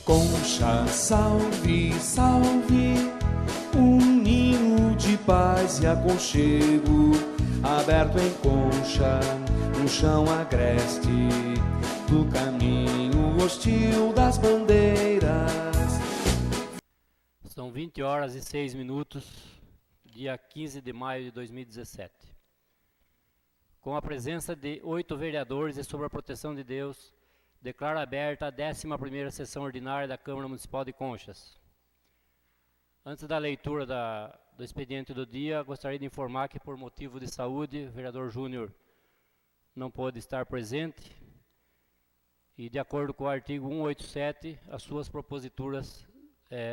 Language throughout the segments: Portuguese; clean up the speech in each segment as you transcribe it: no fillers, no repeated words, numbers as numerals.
Concha, salve, salve, um ninho de paz e aconchego, aberto em Concha, no chão agreste, do caminho hostil das bandeiras. São 20h06, dia 15 de maio de 2017. Com a presença de 8 vereadores e sob a proteção de Deus, declaro aberta a 11ª sessão ordinária da Câmara Municipal de Conchas. Antes da leitura do expediente do dia, gostaria de informar que, por motivo de saúde, o vereador Júnior não pôde estar presente e, de acordo com o artigo 187, as suas proposituras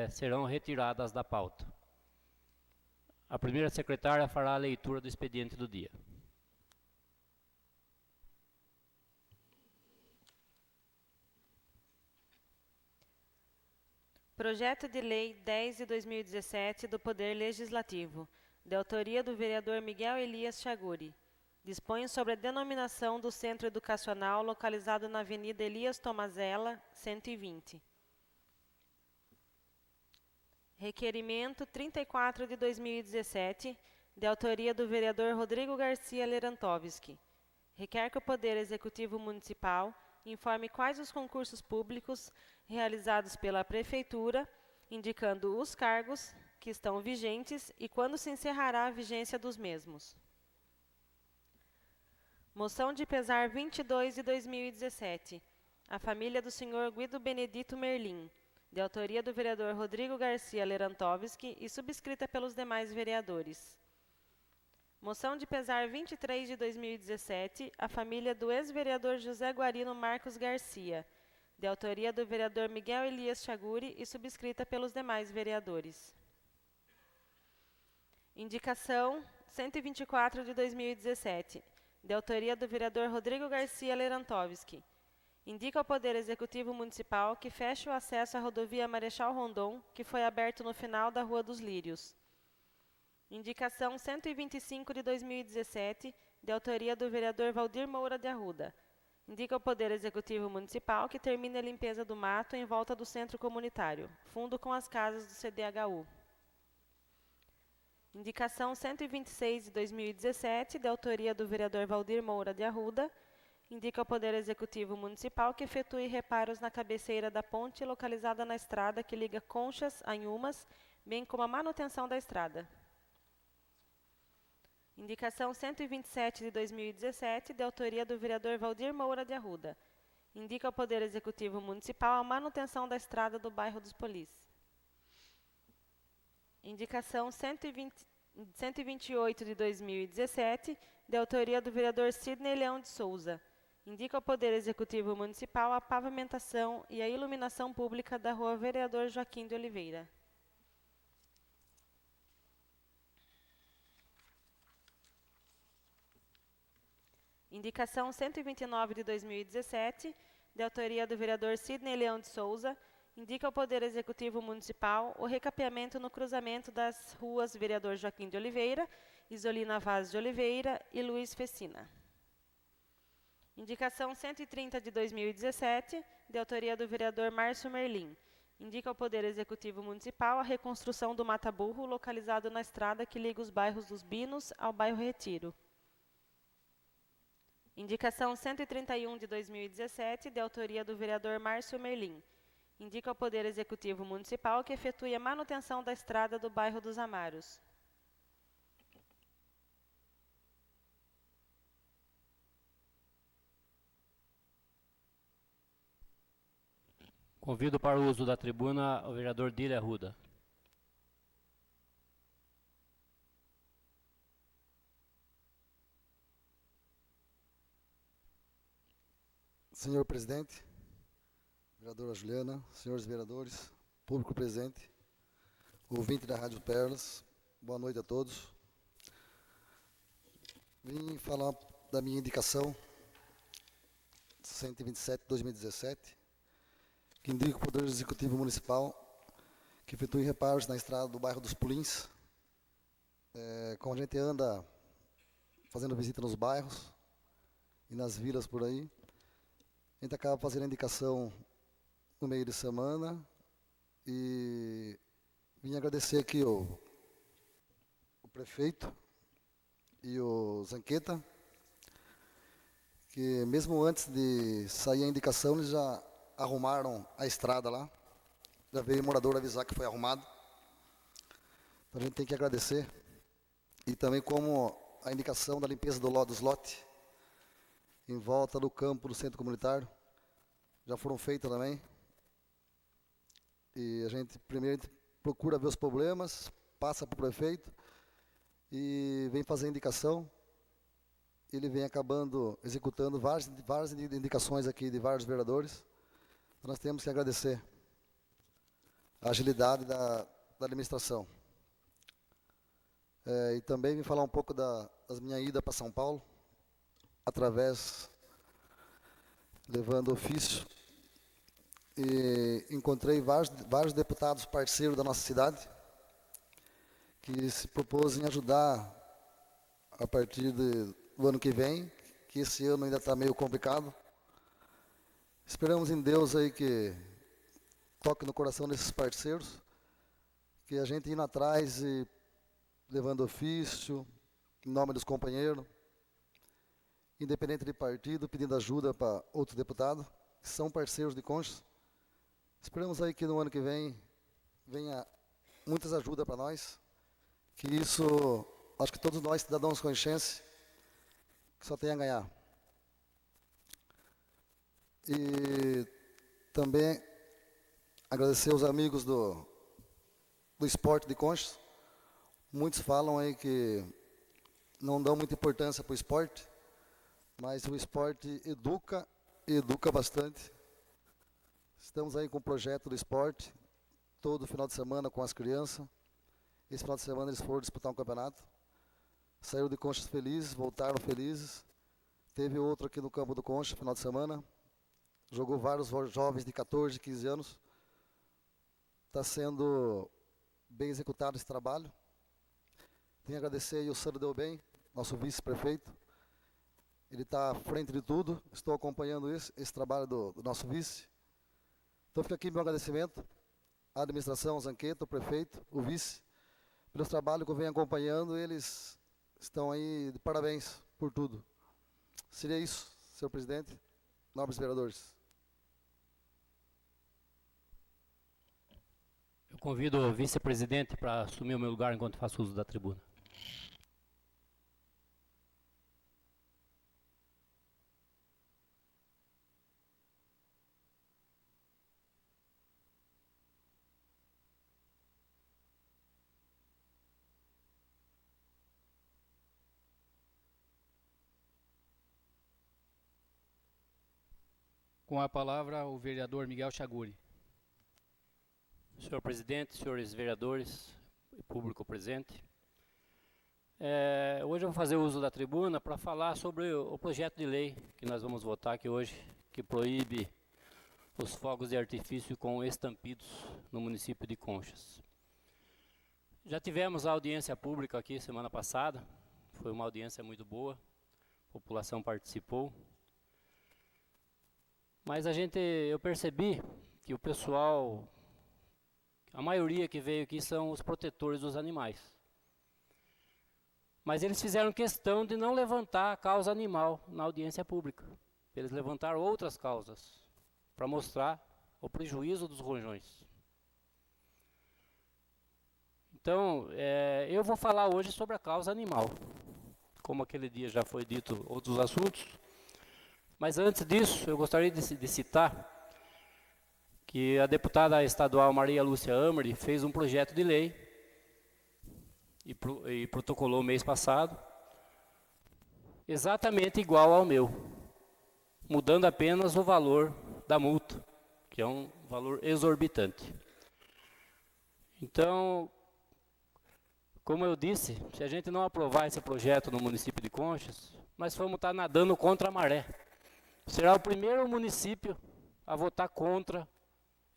serão retiradas da pauta. A primeira secretária fará a leitura do expediente do dia. Projeto de Lei 10 de 2017 do Poder Legislativo, de autoria do vereador Miguel Elias Chaguri, dispõe sobre a denominação do Centro Educacional localizado na Avenida Elias Tomazella, 120. Requerimento 34 de 2017, de autoria do vereador Rodrigo Garcia Lerantovski. Requer que o Poder Executivo Municipal informe quais os concursos públicos realizados pela Prefeitura, indicando os cargos que estão vigentes e quando se encerrará a vigência dos mesmos. Moção de pesar 22 de 2017. A família do senhor Guido Benedito Merlim, de autoria do vereador Rodrigo Garcia Lerantovski e subscrita pelos demais vereadores. Moção de pesar 23 de 2017, a família do ex-vereador José Guarino Marcos Garcia, de autoria do vereador Miguel Elias Chaguri e subscrita pelos demais vereadores. Indicação 124 de 2017, de autoria do vereador Rodrigo Garcia Lerantovski. Indica ao Poder Executivo Municipal que feche o acesso à rodovia Marechal Rondon, que foi aberto no final da Rua dos Lírios. Indicação 125 de 2017, de autoria do vereador Valdir Moura de Arruda. Indica ao Poder Executivo Municipal que termine a limpeza do mato em volta do centro comunitário, fundo com as casas do CDHU. Indicação 126 de 2017, de autoria do vereador Valdir Moura de Arruda. Indica ao Poder Executivo Municipal que efetue reparos na cabeceira da ponte localizada na estrada que liga Conchas a Inhumas, bem como a manutenção da estrada. Indicação 127 de 2017, de autoria do vereador Valdir Moura de Arruda. Indica ao Poder Executivo Municipal a manutenção da estrada do bairro dos Polis. Indicação 128 de 2017, de autoria do vereador Sidney Leão de Souza. Indica ao Poder Executivo Municipal a pavimentação e a iluminação pública da Rua Vereador Joaquim de Oliveira. Indicação 129 de 2017, de autoria do vereador Sidney Leão de Souza, indica ao Poder Executivo Municipal o recapeamento no cruzamento das ruas Vereador Joaquim de Oliveira, Isolina Vaz de Oliveira e Luiz Fecina. Indicação 130 de 2017, de autoria do vereador Márcio Merlim, indica ao Poder Executivo Municipal a reconstrução do mata-burro localizado na estrada que liga os bairros dos Binos ao bairro Retiro. Indicação 131 de 2017, de autoria do vereador Márcio Merlim, indica ao Poder Executivo Municipal que efetue a manutenção da estrada do bairro dos Amaros. Convido para o uso da tribuna o vereador Dília Arruda. Senhor presidente, vereadora Juliana, senhores vereadores, público presente, ouvinte da Rádio Perlas, boa noite a todos. Vim falar da minha indicação 127/2017, que indica o Poder Executivo Municipal que efetue reparos na estrada do bairro dos Polins. Como a gente anda fazendo visita nos bairros e nas vilas por aí, a gente acaba fazendo a indicação no meio de semana e vim agradecer aqui o prefeito e o Zanqueta, que mesmo antes de sair a indicação, eles já arrumaram a estrada lá. Já veio o morador avisar que foi arrumado. Então a gente tem que agradecer. E também como a indicação da limpeza dos lotes em volta do campo do centro comunitário já foram feitas também. E a gente primeiro procura ver os problemas, passa para o prefeito e vem fazer a indicação. Ele vem acabando executando várias indicações aqui de vários vereadores. Então nós temos que agradecer a agilidade da administração. E também vim falar um pouco das minhas idas para São Paulo, levando ofício, e encontrei vários deputados parceiros da nossa cidade, que se propôs em ajudar a partir do ano que vem, que esse ano ainda está meio complicado. Esperamos em Deus aí que toque no coração desses parceiros, que a gente indo atrás e levando ofício, em nome dos companheiros, independente de partido, pedindo ajuda para outros deputados, que são parceiros de Conchas. Esperamos aí que no ano que vem venha muitas ajudas para nós, que isso, acho que todos nós, cidadãos conchenses, que só tem a ganhar. E também agradecer aos amigos do esporte de Conchas. Muitos falam aí que não dão muita importância para o esporte, mas o esporte educa e educa bastante. Estamos aí com o projeto do esporte, todo final de semana com as crianças. Esse final de semana eles foram disputar um campeonato. Saíram de Conchas felizes, voltaram felizes. Teve outro aqui no campo do Concha, final de semana. Jogou vários jovens de 14, 15 anos. Está sendo bem executado esse trabalho. Tenho que agradecer aí o Sandro Delbem, nosso vice-prefeito. Ele está à frente de tudo. Estou acompanhando esse trabalho do nosso vice. Então fica aqui meu agradecimento à administração, ao Zanqueta, o prefeito, o vice, pelos trabalhos que eu venho acompanhando. Eles estão aí de parabéns por tudo. Seria isso, senhor presidente, nobres vereadores. Eu convido o vice-presidente para assumir o meu lugar enquanto faço uso da tribuna. Com a palavra, o vereador Miguel Chaguri. Senhor presidente, senhores vereadores e público presente, hoje eu vou fazer uso da tribuna para falar sobre o projeto de lei que nós vamos votar aqui hoje, que proíbe os fogos de artifício com estampidos no município de Conchas. Já tivemos a audiência pública aqui semana passada, foi uma audiência muito boa, a população participou. Mas eu percebi que o pessoal, a maioria que veio aqui são os protetores dos animais. Mas eles fizeram questão de não levantar a causa animal na audiência pública. Eles levantaram outras causas para mostrar o prejuízo dos rojões. Então, eu vou falar hoje sobre a causa animal. Como aquele dia já foi dito outros assuntos. Mas antes disso, eu gostaria de citar que a deputada estadual Maria Lúcia Amari fez um projeto de lei e protocolou mês passado, exatamente igual ao meu, mudando apenas o valor da multa, que é um valor exorbitante. Então, como eu disse, se a gente não aprovar esse projeto no município de Conchas, nós vamos estar nadando contra a maré. Será o primeiro município a votar contra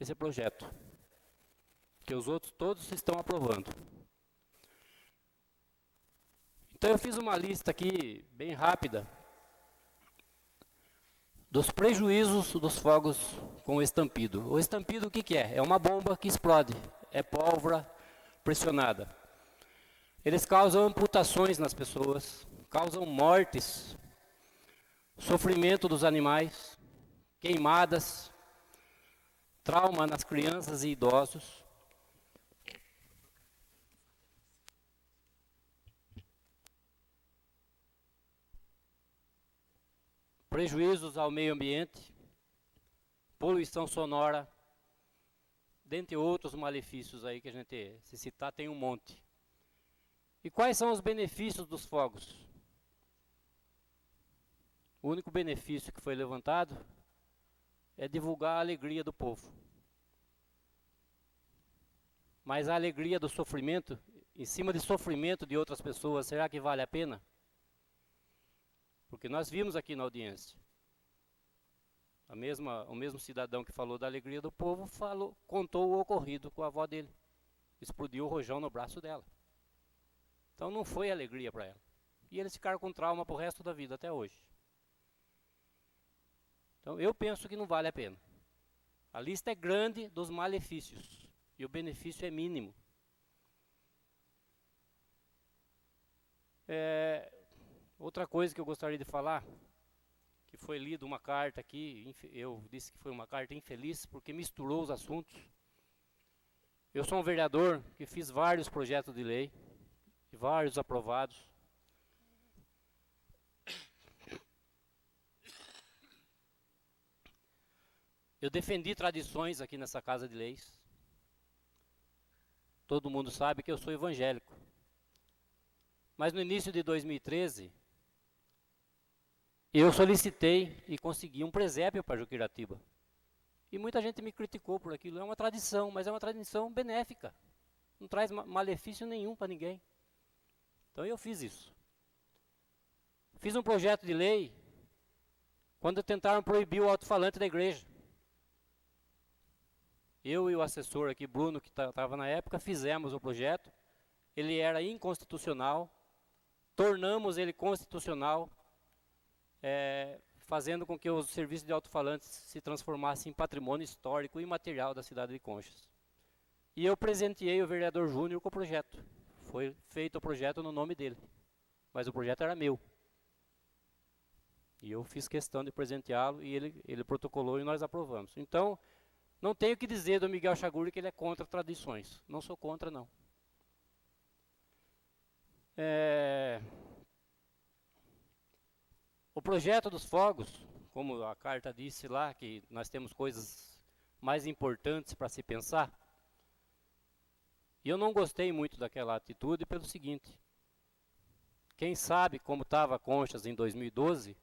esse projeto, que os outros todos estão aprovando. Então eu fiz uma lista aqui, bem rápida, dos prejuízos dos fogos com estampido. O estampido o que que é? É uma bomba que explode, é pólvora pressionada. Eles causam amputações nas pessoas, causam mortes, sofrimento dos animais, queimadas, trauma nas crianças e idosos. Prejuízos ao meio ambiente, poluição sonora, dentre outros malefícios aí que a gente, se citar, tem um monte. E quais são os benefícios dos fogos? O único benefício que foi levantado é divulgar a alegria do povo. Mas a alegria do sofrimento, em cima de sofrimento de outras pessoas, será que vale a pena? Porque nós vimos aqui na audiência, o mesmo cidadão que falou da alegria do povo, contou o ocorrido com a avó dele. Explodiu o rojão no braço dela. Então não foi alegria para ela. E eles ficaram com trauma para o resto da vida, até hoje. Então eu penso que não vale a pena. A lista é grande dos malefícios e o benefício é mínimo. Outra coisa que eu gostaria de falar, que foi lida uma carta aqui, eu disse que foi uma carta infeliz porque misturou os assuntos. Eu sou um vereador que fiz vários projetos de lei, vários aprovados. Eu defendi tradições aqui nessa Casa de Leis. Todo mundo sabe que eu sou evangélico. Mas no início de 2013, eu solicitei e consegui um presépio para Juquiratiba. E muita gente me criticou por aquilo. É uma tradição, mas é uma tradição benéfica. Não traz malefício nenhum para ninguém. Então eu fiz isso. Fiz um projeto de lei quando tentaram proibir o alto-falante da igreja. Eu e o assessor aqui, Bruno, que estava na época, fizemos o projeto. Ele era inconstitucional. Tornamos ele constitucional, fazendo com que os serviços de alto-falantes se transformassem em patrimônio histórico e material da cidade de Conchas. E eu presenteei o vereador Júnior com o projeto. Foi feito o projeto no nome dele, mas o projeto era meu. E eu fiz questão de presenteá-lo e ele protocolou e nós aprovamos. Então, não tenho que dizer do Miguel Chaguri que ele é contra tradições. Não sou contra, não. O projeto dos fogos, como a carta disse lá, que nós temos coisas mais importantes para se pensar. E eu não gostei muito daquela atitude pelo seguinte. Quem sabe como estava Conchas em 2012,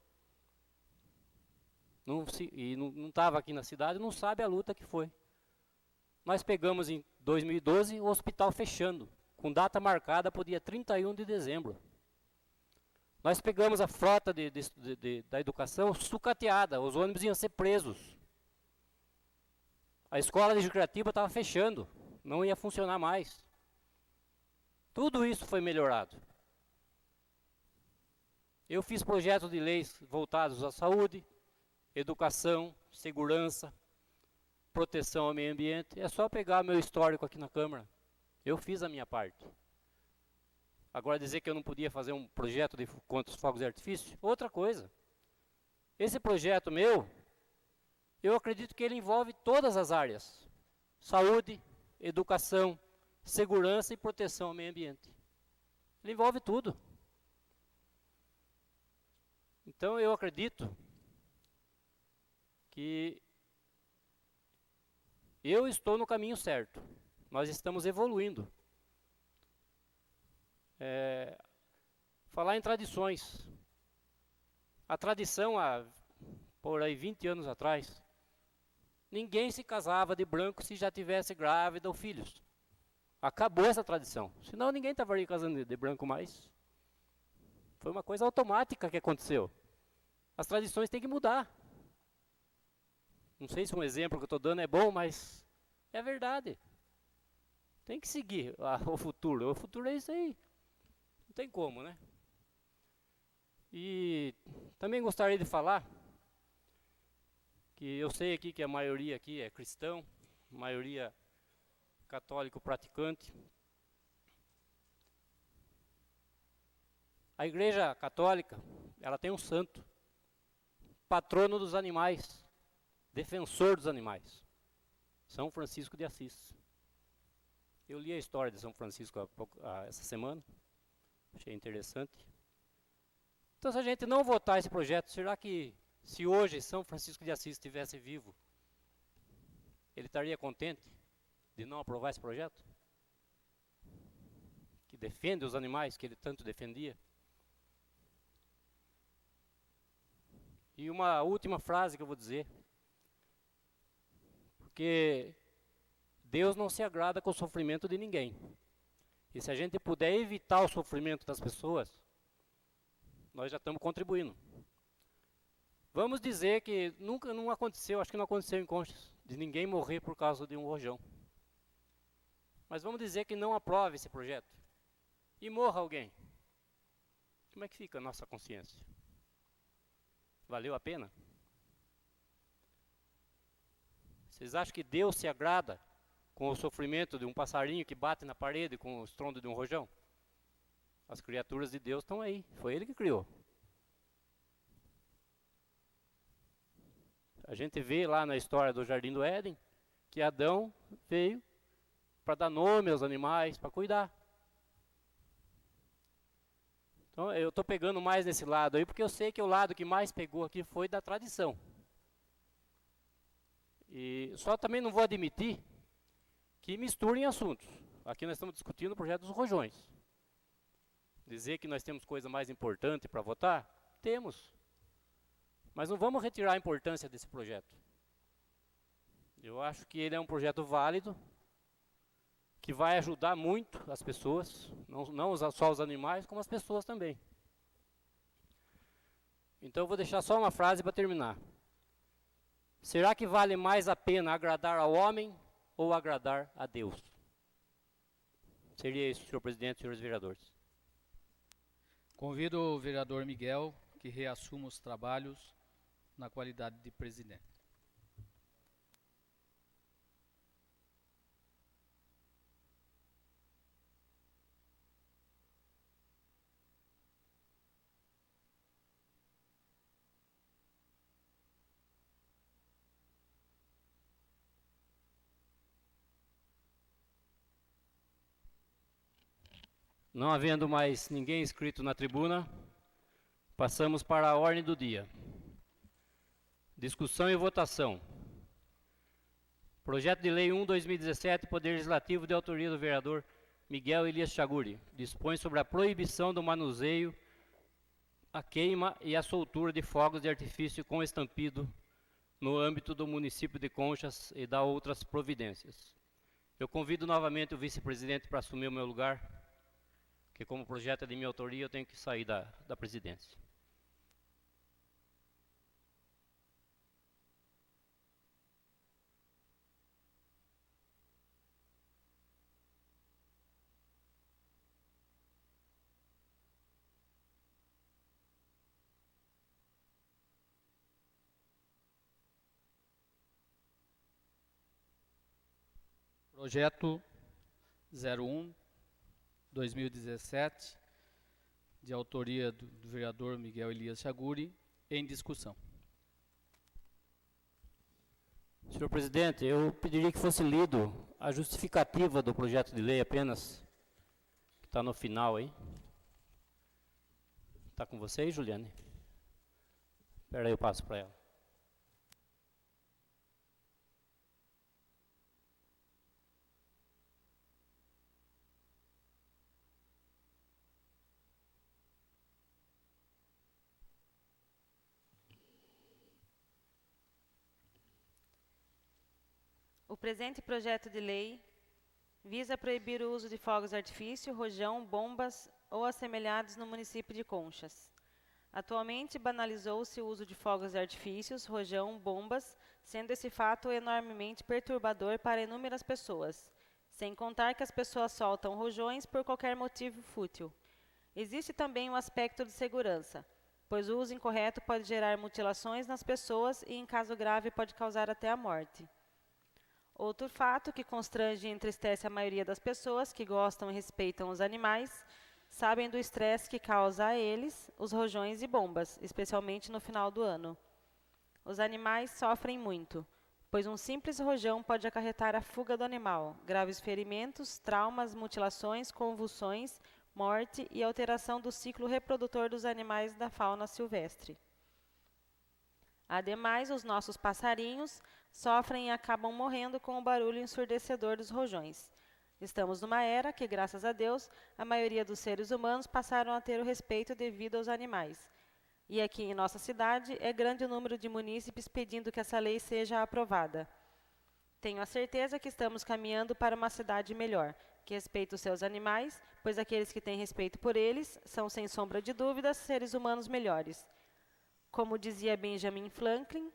e não estava aqui na cidade, não sabe a luta que foi. Nós pegamos em 2012 o hospital fechando, com data marcada para o dia 31 de dezembro. Nós pegamos a frota da educação sucateada, os ônibus iam ser presos. A escola de Juquiratiba estava fechando, não ia funcionar mais. Tudo isso foi melhorado. Eu fiz projetos de leis voltados à saúde, educação, segurança, proteção ao meio ambiente. É só pegar meu histórico aqui na Câmara. Eu fiz a minha parte. Agora dizer que eu não podia fazer um projeto contra os fogos de artifício? Outra coisa. Esse projeto meu, eu acredito que ele envolve todas as áreas. Saúde, educação, segurança e proteção ao meio ambiente. Ele envolve tudo. Então eu acredito que eu estou no caminho certo. Nós estamos evoluindo. Falar em tradições. A tradição, por aí 20 anos atrás, ninguém se casava de branco se já tivesse grávida ou filhos. Acabou essa tradição. Senão ninguém estava aí casando de branco mais. Foi uma coisa automática que aconteceu. As tradições têm que mudar. Não sei se um exemplo que eu estou dando é bom, mas é verdade. Tem que seguir o futuro. O futuro é isso aí. Não tem como, né? E também gostaria de falar que eu sei aqui que a maioria aqui é cristão, maioria católico praticante. A Igreja Católica, ela tem um santo, patrono dos animais, defensor dos animais, São Francisco de Assis. Eu li a história de São Francisco essa semana, achei interessante. Então, se a gente não votar esse projeto, será que se hoje São Francisco de Assis estivesse vivo, ele estaria contente de não aprovar esse projeto? Que defende os animais que ele tanto defendia? E uma última frase que eu vou dizer, porque Deus não se agrada com o sofrimento de ninguém. E se a gente puder evitar o sofrimento das pessoas, nós já estamos contribuindo. Vamos dizer que nunca não aconteceu, acho que não aconteceu em Conchas, de ninguém morrer por causa de um rojão. Mas vamos dizer que não aprove esse projeto e morra alguém. Como é que fica a nossa consciência? Valeu a pena? Vocês acham que Deus se agrada com o sofrimento de um passarinho que bate na parede com o estrondo de um rojão? As criaturas de Deus estão aí, foi Ele que criou. A gente vê lá na história do Jardim do Éden que Adão veio para dar nome aos animais, para cuidar. Então eu estou pegando mais nesse lado aí, porque eu sei que o lado que mais pegou aqui foi da tradição. E só também não vou admitir que misturem assuntos. Aqui nós estamos discutindo o projeto dos rojões. Dizer que nós temos coisa mais importante para votar? Temos. Mas não vamos retirar a importância desse projeto. Eu acho que ele é um projeto válido, que vai ajudar muito as pessoas, não só os animais, como as pessoas também. Então eu vou deixar só uma frase para terminar. Será que vale mais a pena agradar ao homem ou agradar a Deus? Seria isso, senhor presidente e senhores vereadores. Convido o vereador Miguel que reassuma os trabalhos na qualidade de presidente. Não havendo mais ninguém inscrito na tribuna, passamos para a ordem do dia. Discussão e votação. Projeto de Lei 1/2017, Poder Legislativo, de autoria do vereador Miguel Elias Chaguri, dispõe sobre a proibição do manuseio, a queima e a soltura de fogos de artifício com estampido no âmbito do município de Conchas e dá outras providências. Eu convido novamente o vice-presidente para assumir o meu lugar, porque como o projeto é de minha autoria, eu tenho que sair da presidência. Projeto 01/2017, de autoria do vereador Miguel Elias Chaguri, em discussão. Senhor presidente, eu pediria que fosse lido a justificativa do projeto de lei apenas, que está no final aí. Está com você aí, Juliane? Espera aí, eu passo para ela. O presente projeto de lei visa proibir o uso de fogos de artifício, rojão, bombas ou assemelhados no município de Conchas. Atualmente, banalizou-se o uso de fogos de artifícios, rojão, bombas, sendo esse fato enormemente perturbador para inúmeras pessoas, sem contar que as pessoas soltam rojões por qualquer motivo fútil. Existe também um aspecto de segurança, pois o uso incorreto pode gerar mutilações nas pessoas e, em caso grave, pode causar até a morte. Outro fato que constrange e entristece a maioria das pessoas que gostam e respeitam os animais, sabem do estresse que causa a eles os rojões e bombas, especialmente no final do ano. Os animais sofrem muito, pois um simples rojão pode acarretar a fuga do animal, graves ferimentos, traumas, mutilações, convulsões, morte e alteração do ciclo reprodutor dos animais da fauna silvestre. Ademais, os nossos passarinhos sofrem e acabam morrendo com o barulho ensurdecedor dos rojões. Estamos numa era que, graças a Deus, a maioria dos seres humanos passaram a ter o respeito devido aos animais. E aqui em nossa cidade é grande o número de munícipes pedindo que essa lei seja aprovada. Tenho a certeza que estamos caminhando para uma cidade melhor, que respeita os seus animais, pois aqueles que têm respeito por eles são, sem sombra de dúvidas, seres humanos melhores. Como dizia Benjamin Franklin,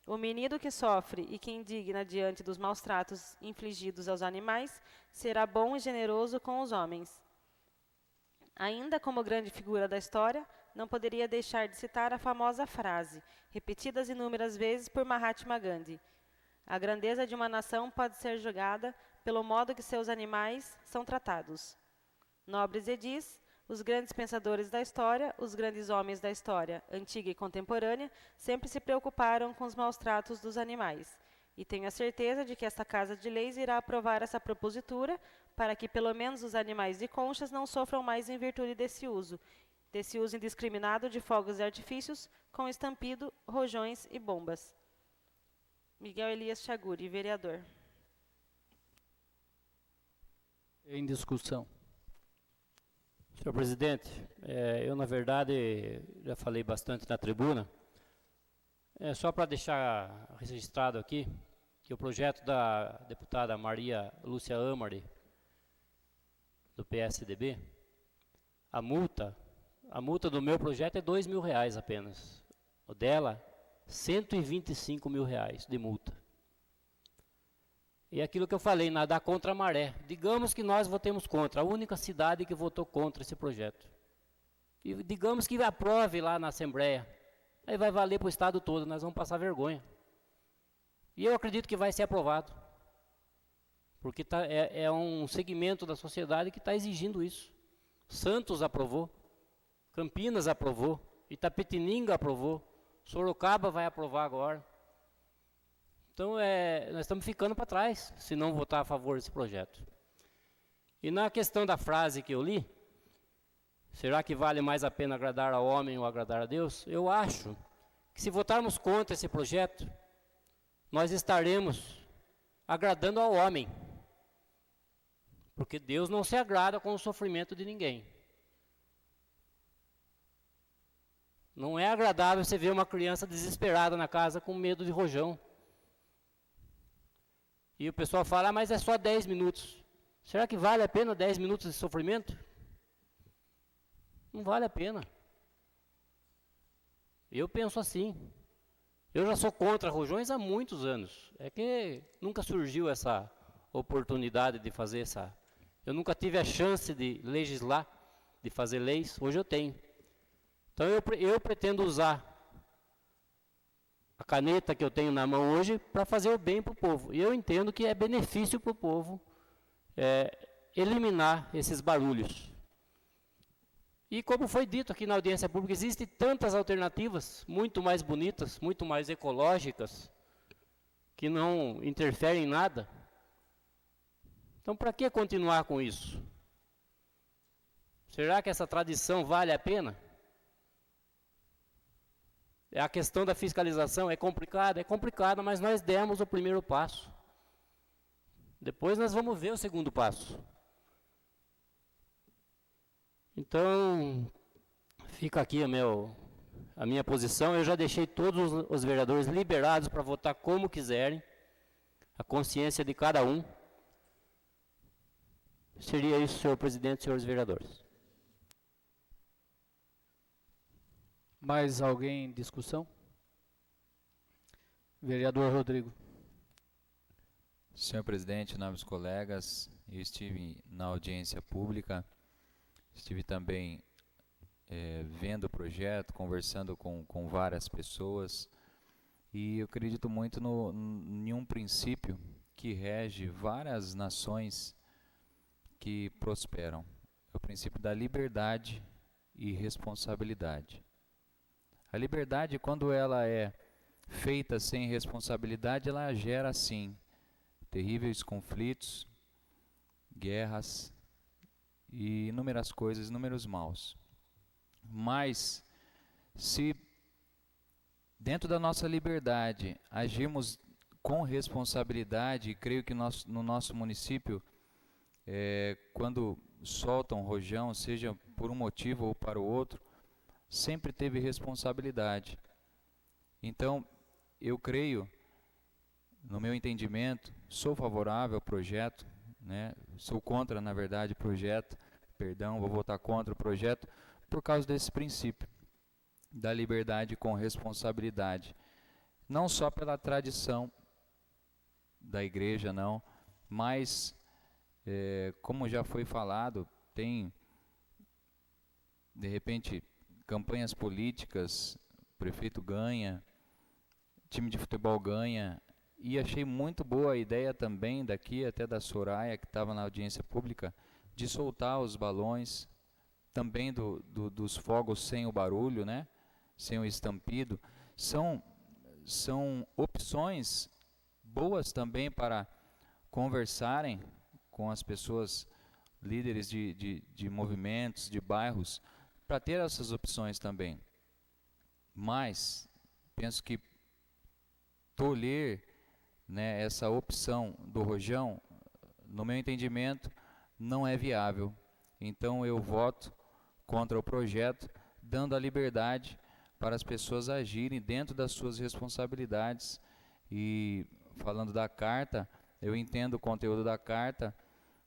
o menino que sofre e que indigna diante dos maus tratos infligidos aos animais será bom e generoso com os homens. Ainda como grande figura da história, não poderia deixar de citar a famosa frase, repetida inúmeras vezes por Mahatma Gandhi: a grandeza de uma nação pode ser julgada pelo modo que seus animais são tratados. Nobres edis, os grandes pensadores da história, os grandes homens da história, antiga e contemporânea, sempre se preocuparam com os maus tratos dos animais. E tenho a certeza de que esta Casa de Leis irá aprovar essa propositura para que pelo menos os animais de conchas não sofram mais em virtude desse uso indiscriminado de fogos e artifícios com estampido, rojões e bombas. Miguel Elias Chaguri, vereador. Em discussão. Senhor presidente, eu na verdade já falei bastante na tribuna. Só para deixar registrado aqui que o projeto da deputada Maria Lúcia Amari, do PSDB, a multa do meu projeto é R$2.000 apenas. O dela, R$125.000 de multa. E aquilo que eu falei, nadar contra a maré. Digamos que nós votemos contra, a única cidade que votou contra esse projeto. E digamos que aprove lá na Assembleia. Aí vai valer para o Estado todo, nós vamos passar vergonha. E eu acredito que vai ser aprovado. Porque é um segmento da sociedade que está exigindo isso. Santos aprovou, Campinas aprovou, Itapetininga aprovou, Sorocaba vai aprovar agora. Então, nós estamos ficando para trás, se não votar a favor desse projeto. E na questão da frase que eu li, será que vale mais a pena agradar ao homem ou agradar a Deus? Eu acho que se votarmos contra esse projeto, nós estaremos agradando ao homem. Porque Deus não se agrada com o sofrimento de ninguém. Não é agradável você ver uma criança desesperada na casa com medo de rojão. E o pessoal fala, mas é só 10 minutos. Será que vale a pena 10 minutos de sofrimento? Não vale a pena. Eu penso assim. Eu já sou contra rojões há muitos anos. É que nunca surgiu essa oportunidade de fazer essa... Eu nunca tive a chance de legislar, de fazer leis. Hoje eu tenho. Então eu pretendo usar a caneta que eu tenho na mão hoje para fazer o bem para o povo. E eu entendo que é benefício para o povo eliminar esses barulhos. E como foi dito aqui na audiência pública, existem tantas alternativas, muito mais bonitas, muito mais ecológicas, que não interferem em nada. Então, para que continuar com isso? Será que essa tradição vale a pena? A questão da fiscalização é complicada, mas nós demos o primeiro passo. Depois nós vamos ver o segundo passo. Então, fica aqui a minha posição. Eu já deixei todos os vereadores liberados para votar como quiserem, a consciência de cada um. Seria isso, senhor presidente, senhores vereadores. Mais alguém em discussão? Vereador Rodrigo. Senhor presidente, nobres colegas, eu estive na audiência pública, estive também vendo o projeto, conversando com várias pessoas, e eu acredito muito em um princípio que rege várias nações que prosperam. É o princípio da liberdade e responsabilidade. A liberdade, quando ela é feita sem responsabilidade, ela gera, sim, terríveis conflitos, guerras e inúmeras coisas, inúmeros maus. Mas, se dentro da nossa liberdade agirmos com responsabilidade, e creio que no nosso município, quando soltam rojão, seja por um motivo ou para o outro, sempre teve responsabilidade. Então, eu creio, no meu entendimento, sou favorável ao projeto, né? Sou contra, na verdade, o projeto, vou votar contra o projeto, por causa desse princípio da liberdade com responsabilidade. Não só pela tradição da igreja, não, mas, como já foi falado, tem, de repente, campanhas políticas, o prefeito ganha, time de futebol ganha, e achei muito boa a ideia também daqui, até da Soraya, que estava na audiência pública, de soltar os balões, também dos fogos sem o barulho, né? Sem o estampido. São opções boas também para conversarem com as pessoas, líderes de movimentos, de bairros, para ter essas opções também. Mas penso que tolher, né, essa opção do rojão, no meu entendimento, não é viável. Então eu voto contra o projeto, dando a liberdade para as pessoas agirem dentro das suas responsabilidades. E falando da carta, eu entendo o conteúdo da carta,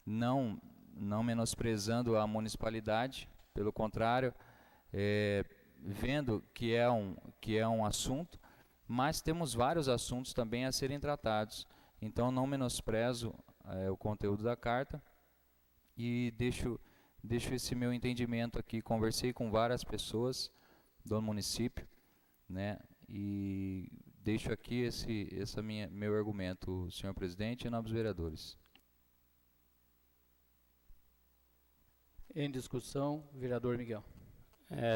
não menosprezando a municipalidade, pelo contrário, vendo que é um assunto, mas temos vários assuntos também a serem tratados. Então não menosprezo o conteúdo da carta e deixo esse meu entendimento aqui. Conversei com várias pessoas do município, né, e deixo aqui meu argumento, senhor presidente, e nobres vereadores. Em discussão, vereador Miguel.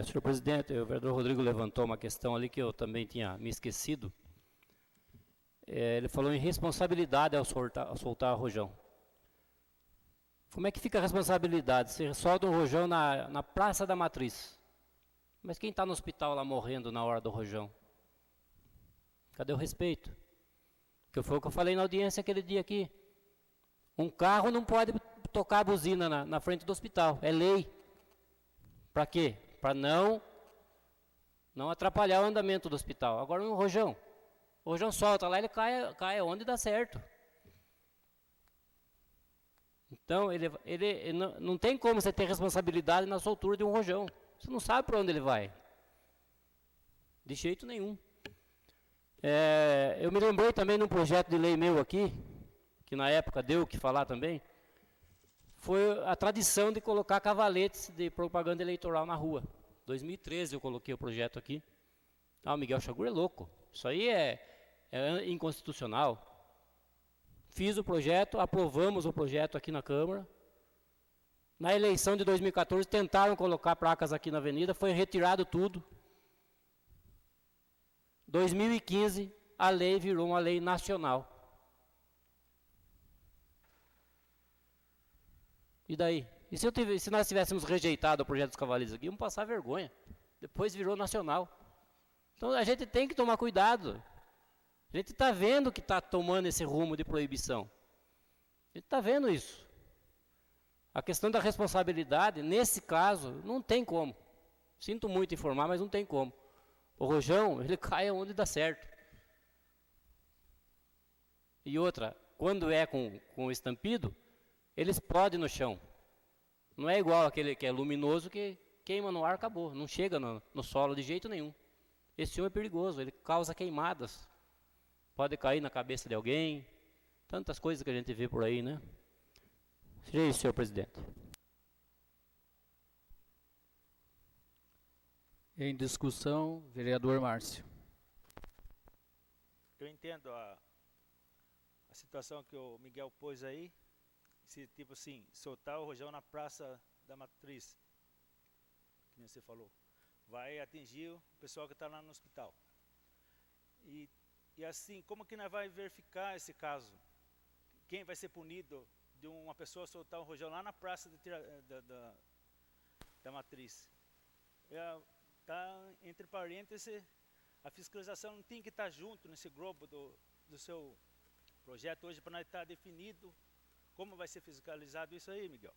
Senhor presidente, o vereador Rodrigo levantou uma questão ali que eu também tinha me esquecido. Ele falou em responsabilidade ao soltar rojão. Como é que fica a responsabilidade? Você solta um rojão na Praça da Matriz, mas quem está no hospital lá morrendo na hora do rojão? Cadê o respeito? Que foi o que eu falei na audiência aquele dia aqui. Um carro não pode tocar a buzina na frente do hospital, é lei. Para quê? Para não atrapalhar o andamento do hospital. Agora o rojão solta lá, ele cai onde dá certo. Então, ele não tem como você ter responsabilidade na soltura de um rojão. Você não sabe para onde ele vai. De jeito nenhum. Eu me lembrei também de um projeto de lei meu aqui, que na época deu o que falar também, foi a tradição de colocar cavaletes de propaganda eleitoral na rua. 2013 eu coloquei o projeto aqui. O Miguel Chagura é louco. Isso aí é inconstitucional. Fiz o projeto, aprovamos o projeto aqui na Câmara. Na eleição de 2014 tentaram colocar placas aqui na avenida, foi retirado tudo. 2015 a lei virou uma lei nacional. E daí? E se nós tivéssemos rejeitado o projeto dos cavaleiros aqui, íamos passar vergonha. Depois virou nacional. Então a gente tem que tomar cuidado. A gente está vendo que está tomando esse rumo de proibição. A gente está vendo isso. A questão da responsabilidade, nesse caso, não tem como. Sinto muito informar, mas não tem como. O rojão, ele cai onde dá certo. E outra, quando é com estampido, ele explode no chão. Não é igual aquele que é luminoso que queima no ar, acabou. Não chega no solo de jeito nenhum. Esse um é perigoso, ele causa queimadas. Pode cair na cabeça de alguém. Tantas coisas que a gente vê por aí, né? Seja isso, senhor presidente. Em discussão, vereador Márcio. Eu entendo a situação que o Miguel pôs aí, se tipo assim, soltar o rojão na Praça da Matriz, que nem você falou, vai atingir o pessoal que está lá no hospital. E assim, como que nós vamos verificar esse caso? Quem vai ser punido de uma pessoa soltar um rojão lá na Praça da Matriz? Tá entre parênteses, a fiscalização não tem que estar junto nesse globo do seu projeto hoje, para nós estar definido como vai ser fiscalizado isso aí, Miguel.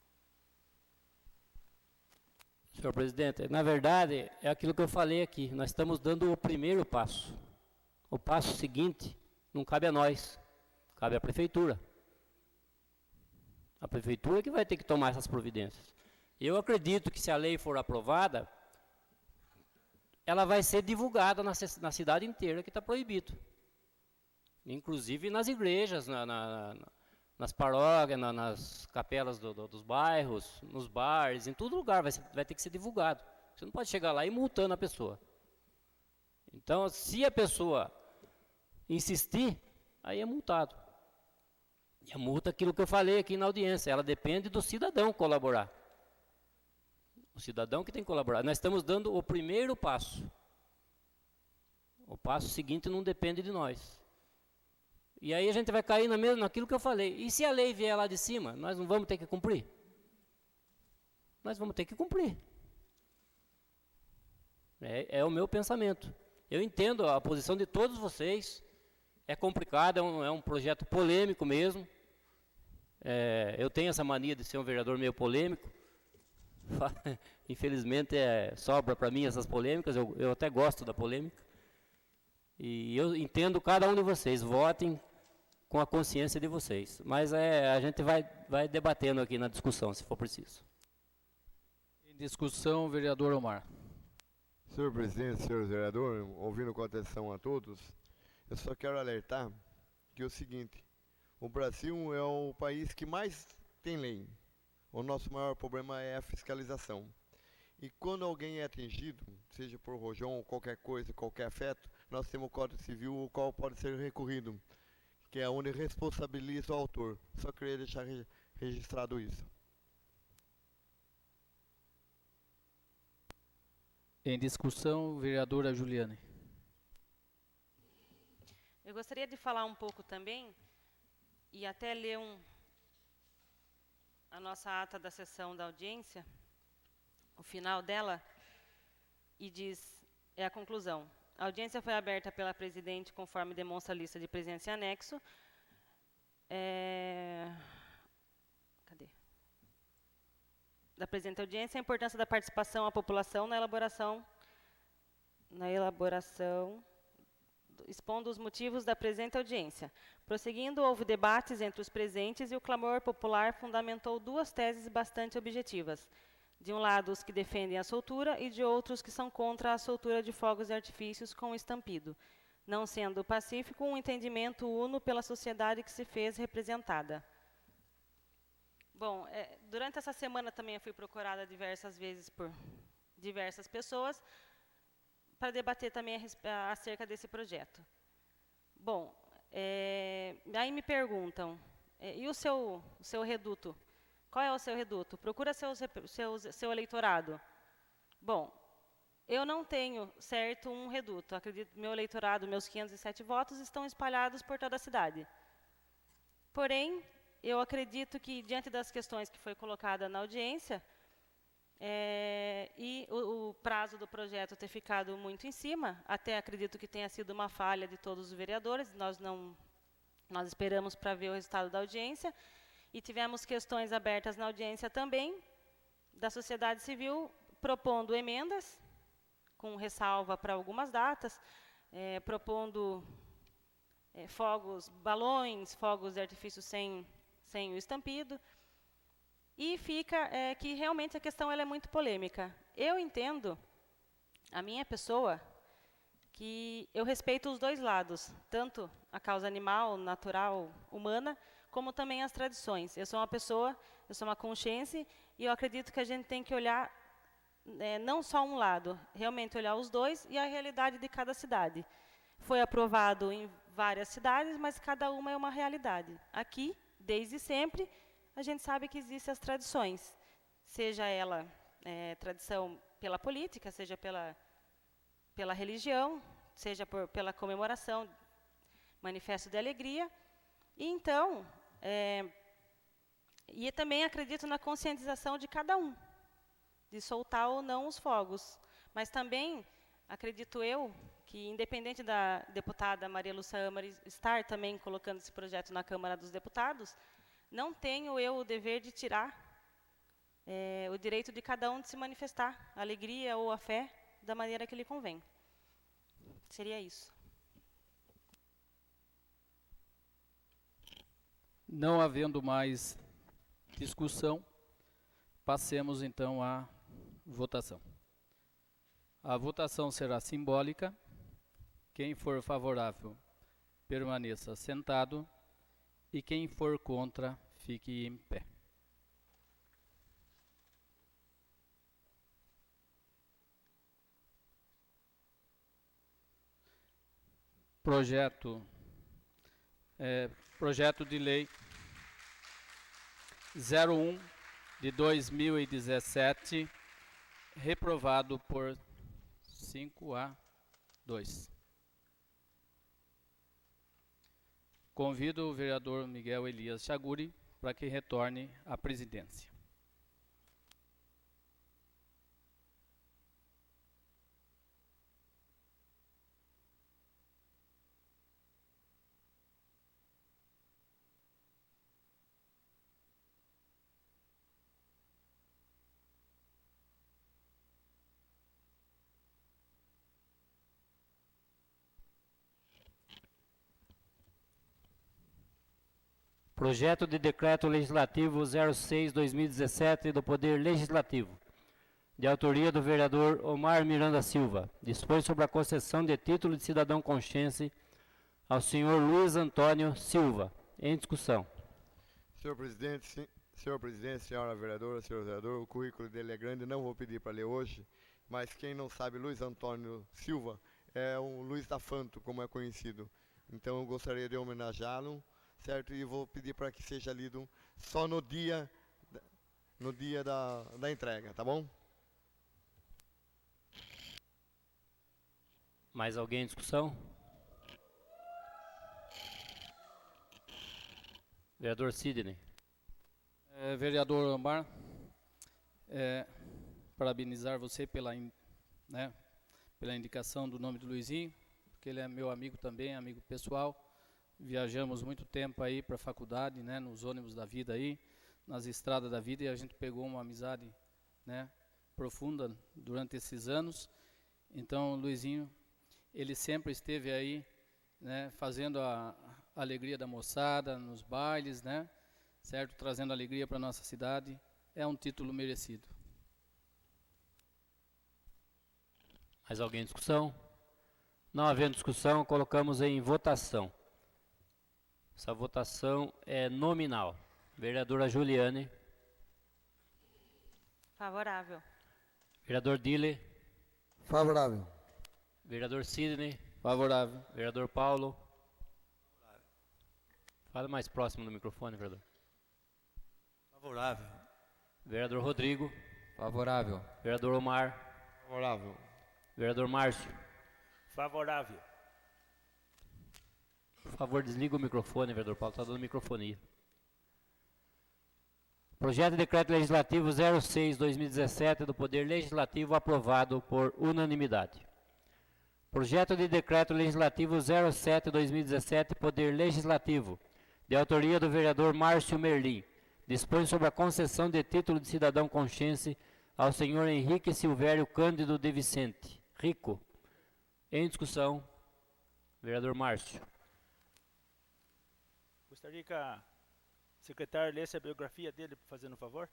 Senhor presidente, na verdade, é aquilo que eu falei aqui. Nós estamos dando o primeiro passo. O passo seguinte não cabe a nós, cabe à prefeitura. A prefeitura que vai ter que tomar essas providências. Eu acredito que se a lei for aprovada, ela vai ser divulgada na cidade inteira que está proibido. Inclusive nas igrejas, nas paróquias, nas capelas dos bairros, nos bares, em todo lugar vai ter que ser divulgado. Você não pode chegar lá e multando a pessoa. Então, se a pessoa insistir, aí é multado. E a multa, aquilo que eu falei aqui na audiência, ela depende do cidadão colaborar. O cidadão que tem que colaborar. Nós estamos dando o primeiro passo. O passo seguinte não depende de nós. E aí a gente vai cair naquilo que eu falei. E se a lei vier lá de cima, nós não vamos ter que cumprir? Nós vamos ter que cumprir. É o meu pensamento. Eu entendo a posição de todos vocês. É complicado, é um projeto polêmico mesmo. Eu tenho essa mania de ser um vereador meio polêmico. Infelizmente sobra para mim essas polêmicas, eu até gosto da polêmica. E eu entendo cada um de vocês, votem com a consciência de vocês. Mas a gente vai debatendo aqui na discussão, se for preciso. Em discussão, vereador Omar. Senhor presidente, senhor vereador, ouvindo com atenção a todos, eu só quero alertar que é o seguinte: o Brasil é o país que mais tem lei. O nosso maior problema é a fiscalização. E quando alguém é atingido, seja por rojão ou qualquer coisa, qualquer afeto, nós temos o Código Civil, o qual pode ser recorrido, que é onde responsabiliza o autor. Só queria deixar registrado isso. Em discussão, vereadora Juliane. Eu gostaria de falar um pouco também, e até ler a nossa ata da sessão da audiência, o final dela, e é a conclusão. A audiência foi aberta pela presidente, conforme demonstra a lista de presentes em anexo. Da presente audiência, a importância da participação da população na elaboração, expondo os motivos da presente audiência. Prosseguindo, houve debates entre os presentes e o clamor popular fundamentou duas teses bastante objetivas. De um lado, os que defendem a soltura e de outros que são contra a soltura de fogos de artifícios com estampido, não sendo pacífico um entendimento uno pela sociedade que se fez representada. Bom, durante essa semana também eu fui procurada diversas vezes por diversas pessoas para debater também acerca desse projeto. Bom, aí me perguntam, e o seu reduto? Qual é o seu reduto? Procura seu eleitorado. Bom, eu não tenho certo um reduto. Acredito que meu eleitorado, meus 507 votos, estão espalhados por toda a cidade. Porém, eu acredito que, diante das questões que foi colocada na audiência, e o prazo do projeto ter ficado muito em cima, até acredito que tenha sido uma falha de todos os vereadores, nós esperamos para ver o resultado da audiência, e tivemos questões abertas na audiência também, da sociedade civil, propondo emendas, com ressalva para algumas datas, propondo balões, fogos de artifício sem o estampido, e fica que realmente a questão ela é muito polêmica. Eu entendo, a minha pessoa, que eu respeito os dois lados, tanto a causa animal, natural, humana, como também as tradições. Eu sou uma consciência, e eu acredito que a gente tem que olhar não só um lado, realmente olhar os dois e a realidade de cada cidade. Foi aprovado em várias cidades, mas cada uma é uma realidade. Aqui, desde sempre, a gente sabe que existem as tradições, seja ela tradição pela política, seja pela religião, seja pela comemoração, manifesto de alegria. E então, e também acredito na conscientização de cada um, de soltar ou não os fogos. Mas também, acredito eu, que independente da deputada Maria Lúcia Amari estar também colocando esse projeto na Câmara dos Deputados, não tenho eu o dever de tirar o direito de cada um de se manifestar a alegria ou a fé da maneira que lhe convém. Seria isso. Não havendo mais discussão, passemos então à votação. A votação será simbólica. Quem for favorável, permaneça sentado, e quem for contra, fique em pé. Projeto de Lei 01 de 2017, reprovado por 5-2. Convido o vereador Miguel Elias Chaguri para que retorne à presidência. Projeto de Decreto Legislativo 06/2017 do Poder Legislativo, de autoria do vereador Omar Miranda Silva, dispõe sobre a concessão de título de cidadão consciente ao senhor Luiz Antônio Silva. Em discussão. Senhor presidente, senhora vereadora, senhor vereador, o currículo dele é grande, não vou pedir para ler hoje, mas quem não sabe, Luiz Antônio Silva é um Luiz da Fanto, como é conhecido. Então eu gostaria de homenageá-lo, certo? E vou pedir para que seja lido só no dia da entrega, tá bom? Mais alguém em discussão? Vereador Sidney. Vereador Omar, parabenizar você pela indicação do nome do Luizinho, porque ele é meu amigo também, amigo pessoal. Viajamos muito tempo aí para a faculdade, né, nos ônibus da vida aí, nas estradas da vida, e a gente pegou uma amizade, né, profunda durante esses anos. Então, o Luizinho, ele sempre esteve aí, né, fazendo a alegria da moçada nos bailes, né, certo? Trazendo alegria para a nossa cidade. É um título merecido. Mais alguém em discussão? Não havendo discussão, colocamos em votação. Essa votação é nominal. Vereadora Juliane. Favorável. Vereador Dile. Favorável. Vereador Sidney. Favorável. Vereador Paulo. Fala mais próximo do microfone, vereador. Favorável. Vereador Rodrigo. Favorável. Vereador Omar. Favorável. Vereador Márcio. Favorável. Por favor, desliga o microfone, vereador Paulo, está dando microfonia. Projeto de Decreto Legislativo 06/2017 do Poder Legislativo aprovado por unanimidade. Projeto de Decreto Legislativo 07/2017 Poder Legislativo, de autoria do vereador Márcio Merlim, dispõe sobre a concessão de título de cidadão consciente ao senhor Henrique Silvério Cândido de Vicente, Rico. Em discussão, vereador Márcio. Gostaria que a secretária lesse a biografia dele, fazendo um favor?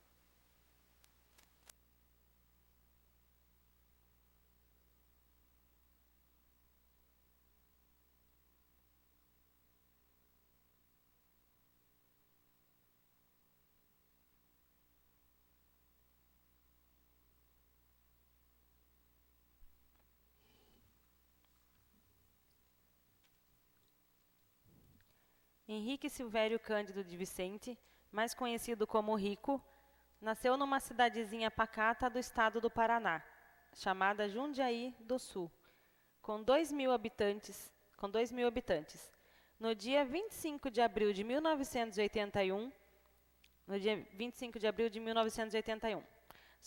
Henrique Silvério Cândido de Vicente, mais conhecido como Rico, nasceu numa cidadezinha pacata do estado do Paraná, chamada Jundiaí do Sul, com 2.000 habitantes. No dia 25 de abril de 1981,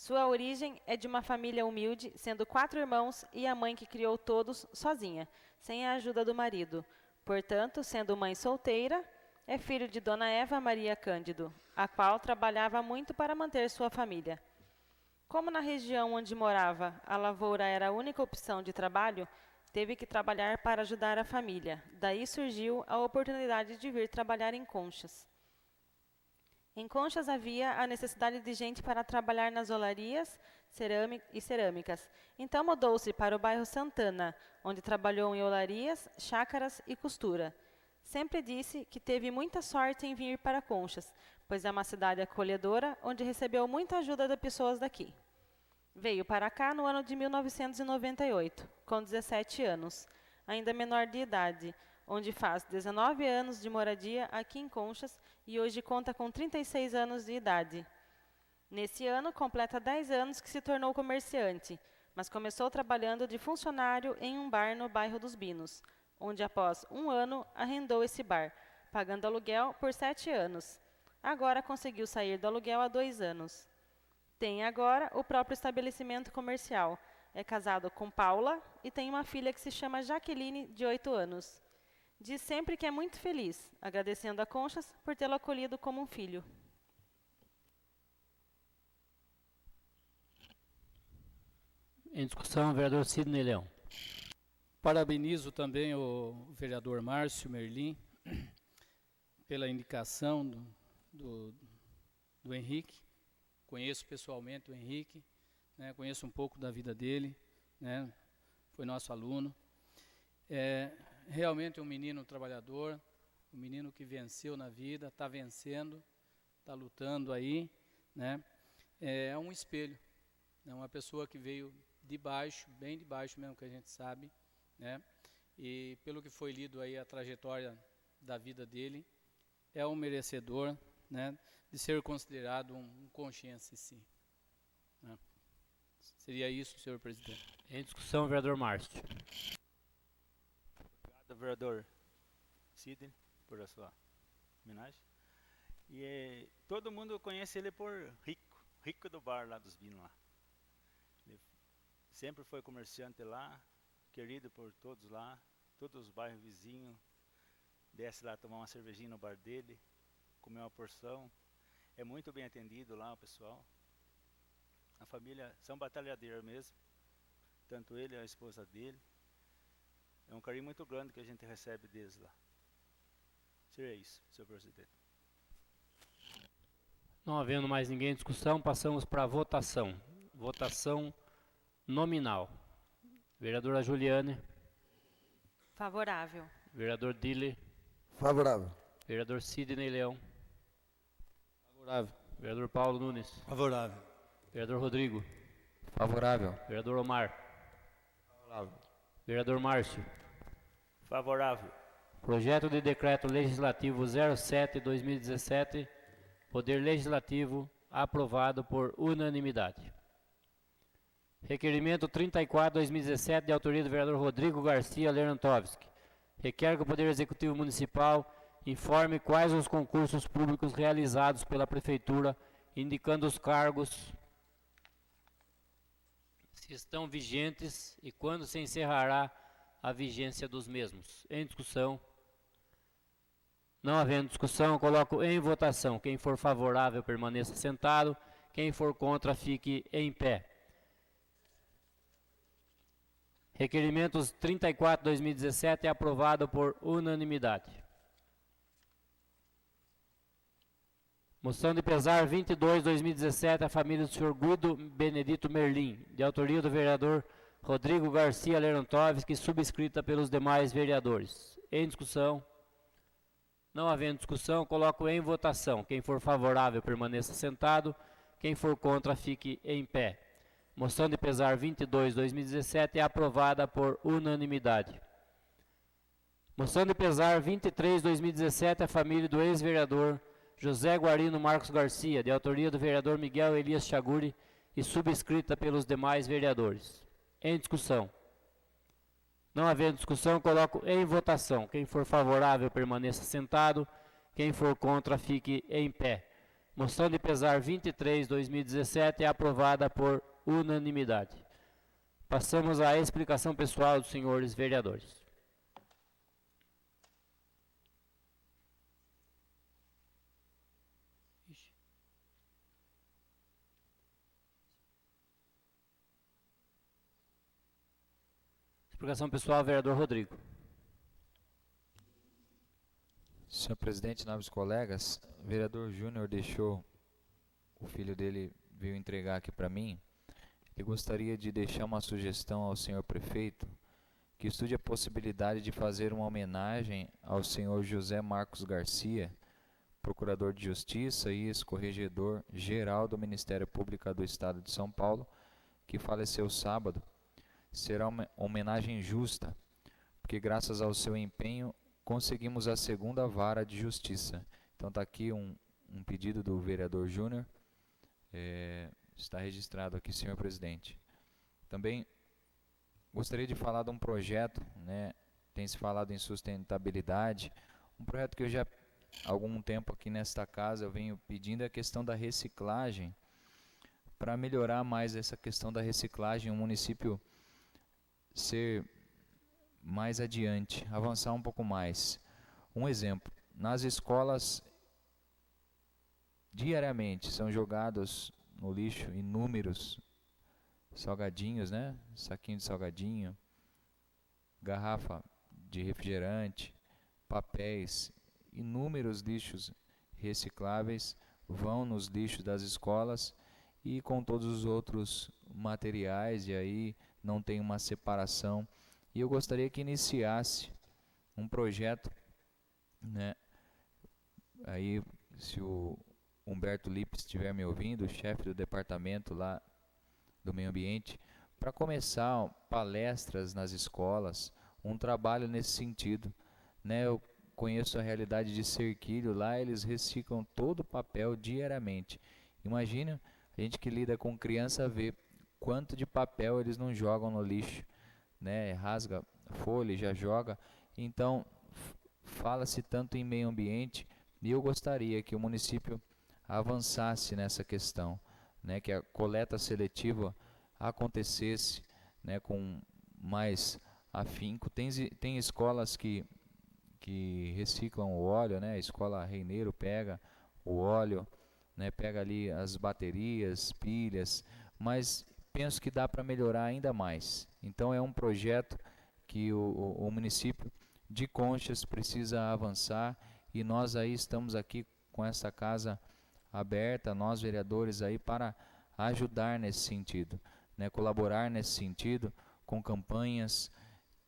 Sua origem é de uma família humilde, sendo 4 irmãos e a mãe que criou todos sozinha, sem a ajuda do marido. Portanto, sendo mãe solteira, é filho de Dona Eva Maria Cândido, a qual trabalhava muito para manter sua família. Como na região onde morava a lavoura era a única opção de trabalho, teve que trabalhar para ajudar a família. Daí surgiu a oportunidade de vir trabalhar em Conchas. Em Conchas havia a necessidade de gente para trabalhar nas olarias e cerâmicas. Então mudou-se para o bairro Santana, onde trabalhou em olarias, chácaras e costura. Sempre disse que teve muita sorte em vir para Conchas, pois é uma cidade acolhedora, onde recebeu muita ajuda de pessoas daqui. Veio para cá no ano de 1998, com 17 anos, ainda menor de idade, onde faz 19 anos de moradia aqui em Conchas e hoje conta com 36 anos de idade. Nesse ano, completa 10 anos que se tornou comerciante, mas começou trabalhando de funcionário em um bar no bairro dos Binos, onde após 1 ano arrendou esse bar, pagando aluguel por 7 anos. Agora conseguiu sair do aluguel há 2 anos. Tem agora o próprio estabelecimento comercial. É casado com Paula e tem uma filha que se chama Jaqueline, de 8 anos. Diz sempre que é muito feliz, agradecendo a Conchas por tê-lo acolhido como um filho. Em discussão, o vereador Sidney Leão. Parabenizo também o vereador Márcio Merlim pela indicação do Henrique. Conheço pessoalmente o Henrique, né, conheço um pouco da vida dele, né, foi nosso aluno. É realmente um menino trabalhador, um menino que venceu na vida, está vencendo, está lutando aí, né, é um espelho, é uma pessoa que veio de baixo, bem de baixo mesmo, que a gente sabe, né, e pelo que foi lido aí a trajetória da vida dele, é um merecedor, né, de ser considerado um consciência em si. Né. Seria isso, senhor presidente. Em discussão, o vereador Márcio. Obrigado, vereador Sidney, por a sua homenagem. E todo mundo conhece ele por Rico do bar lá dos Binos lá. Ele sempre foi comerciante lá, querido por todos lá, todos os bairros vizinhos. Desce lá tomar uma cervejinha no bar dele, comer uma porção. É muito bem atendido lá o pessoal. A família são batalhadeiros mesmo, tanto ele e a esposa dele. É um carinho muito grande que a gente recebe deles lá. Seria isso, senhor presidente. Não havendo mais ninguém em discussão, passamos para a votação. Votação nominal. Vereadora Juliane. Favorável. Vereador Dille. Favorável. Vereador Sidney Leão. Favorável. Vereador Paulo Nunes. Favorável. Vereador Rodrigo. Favorável. Vereador Omar. Favorável. Vereador Márcio. Favorável. Projeto de Decreto Legislativo 07/2017, Poder Legislativo, aprovado por unanimidade. Requerimento 34/2017, de autoria do vereador Rodrigo Garcia Lerantovski. Requer que o Poder Executivo Municipal informe quais os concursos públicos realizados pela Prefeitura, indicando os cargos, se estão vigentes e quando se encerrará a vigência dos mesmos. Em discussão. Não havendo discussão, coloco em votação. Quem for favorável, permaneça sentado. Quem for contra, fique em pé. Requerimentos 34/2017 é aprovado por unanimidade. Moção de pesar 22/2017, a família do senhor Guido Benedito Merlim, de autoria do vereador Rodrigo Garcia Lerantovski, subscrita pelos demais vereadores. Em discussão. Não havendo discussão, coloco em votação. Quem for favorável, permaneça sentado. Quem for contra, fique em pé. Moção de pesar 22/2017 é aprovada por unanimidade. Moção de pesar 23/2017 à família do ex-vereador José Guarino Marcos Garcia, de autoria do vereador Miguel Elias Chaguri e subscrita pelos demais vereadores. Em discussão. Não havendo discussão, coloco em votação. Quem for favorável, permaneça sentado. Quem for contra, fique em pé. Moção de pesar 23/2017 é aprovada por unanimidade. Passamos à explicação pessoal dos senhores vereadores. Explicação pessoal, vereador Rodrigo. Senhor presidente, nobres colegas, o vereador Júnior deixou, o filho dele veio entregar aqui para mim. Ele gostaria de deixar uma sugestão ao senhor prefeito, que estude a possibilidade de fazer uma homenagem ao senhor José Marcos Garcia, procurador de justiça e ex-corregedor geral do Ministério Público do Estado de São Paulo, que faleceu sábado. Será uma homenagem justa, porque graças ao seu empenho conseguimos a segunda vara de justiça. Então está aqui um pedido do vereador Júnior, está registrado aqui, senhor presidente. Também gostaria de falar de um projeto, né, tem se falado em sustentabilidade, um projeto que eu já há algum tempo aqui nesta casa eu venho pedindo, é a questão da reciclagem, para melhorar mais essa questão da reciclagem, o município ser mais adiante, avançar um pouco mais. Um exemplo, nas escolas diariamente são jogados no lixo inúmeros salgadinhos, né? Saquinho de salgadinho, garrafa de refrigerante, papéis, inúmeros lixos recicláveis vão nos lixos das escolas e com todos os outros materiais, e aí não tem uma separação. E eu gostaria que iniciasse um projeto, né? Aí, se o Humberto Lippe estiver me ouvindo, o chefe do departamento lá do meio ambiente, para começar palestras nas escolas, um trabalho nesse sentido, né? Eu conheço a realidade de Cerquilho, lá eles reciclam todo o papel diariamente. Imagina, a gente que lida com criança vê quanto de papel eles não jogam no lixo, né? Rasga folha e já joga. Então, fala-se tanto em meio ambiente, e eu gostaria que o município avançasse nessa questão, né? Que a coleta seletiva acontecesse, né? Com mais afinco. Tem escolas que reciclam o óleo, né? A escola Reineiro pega o óleo, né? Pega ali as baterias, pilhas, mas penso que dá para melhorar ainda mais. Então é um projeto que o município de Conchas precisa avançar, e nós aí estamos aqui com essa casa aberta, nós vereadores aí, para ajudar nesse sentido, né? Colaborar nesse sentido com campanhas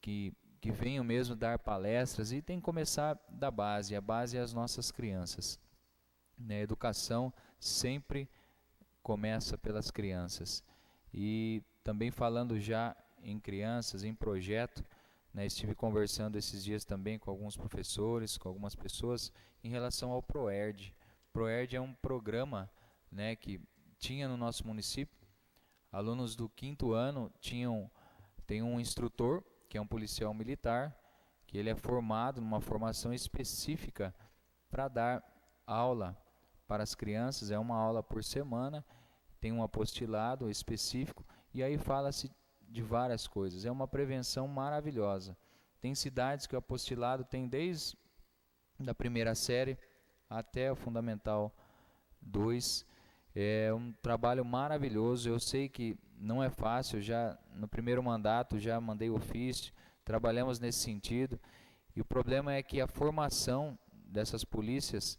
que venham mesmo dar palestras, e tem que começar da base, a base é as nossas crianças, né? A educação sempre começa pelas crianças. E também falando já em crianças, em projeto, né, estive conversando esses dias também com alguns professores, com algumas pessoas, em relação ao ProERD. ProERD é um programa, né, que tinha no nosso município. Alunos do 5º ano tem um instrutor, que é um policial militar, que ele é formado numa formação específica para dar aula para as crianças, é uma aula por semana, tem um apostilado específico, e aí fala-se de várias coisas. É uma prevenção maravilhosa. Tem cidades que o apostilado tem desde a primeira série até o Fundamental 2. É um trabalho maravilhoso. Eu sei que não é fácil, já no primeiro mandato já mandei ofício, trabalhamos nesse sentido, e o problema é que a formação dessas polícias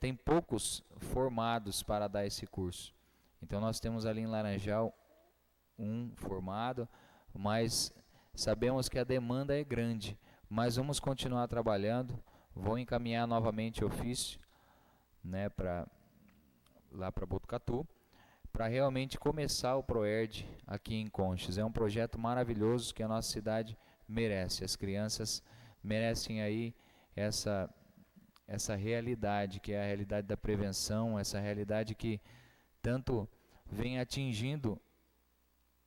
tem poucos formados para dar esse curso. Então nós temos ali em Laranjal um formado, mas sabemos que a demanda é grande, mas vamos continuar trabalhando. Vou encaminhar novamente ofício, né, lá para Botucatu, para realmente começar o ProERD aqui em Conchas. É um projeto maravilhoso que a nossa cidade merece. As crianças merecem aí essa realidade, que é a realidade da prevenção, essa realidade que tanto vem atingindo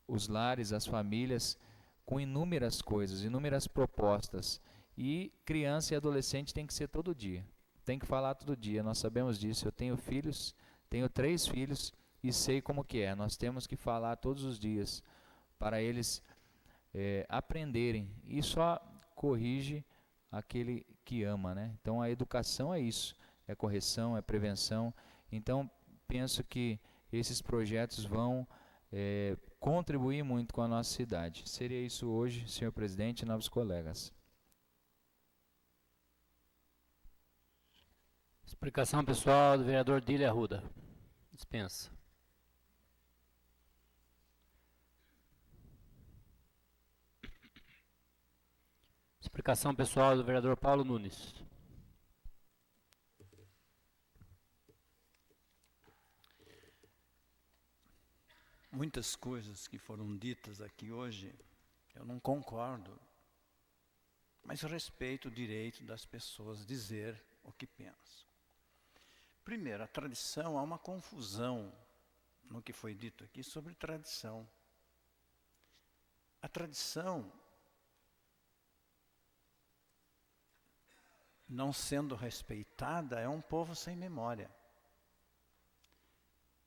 os lares, as famílias, com inúmeras coisas, inúmeras propostas. E criança e adolescente tem que ser todo dia, tem que falar todo dia, nós sabemos disso. Eu tenho filhos, tenho 3 filhos e sei como que é. Nós temos que falar todos os dias para eles aprenderem, e só corrige aquele que ama, né? Então a educação é isso, é correção, é prevenção. Então penso que esses projetos vão contribuir muito com a nossa cidade. Seria isso hoje, senhor presidente e novos colegas. Explicação pessoal do vereador Dílio Arruda. Dispensa. Explicação pessoal do vereador Paulo Nunes. Muitas coisas que foram ditas aqui hoje, eu não concordo, mas respeito o direito das pessoas dizer o que pensam. Primeiro, a tradição, há uma confusão no que foi dito aqui sobre tradição. A tradição, não sendo respeitada, é um povo sem memória.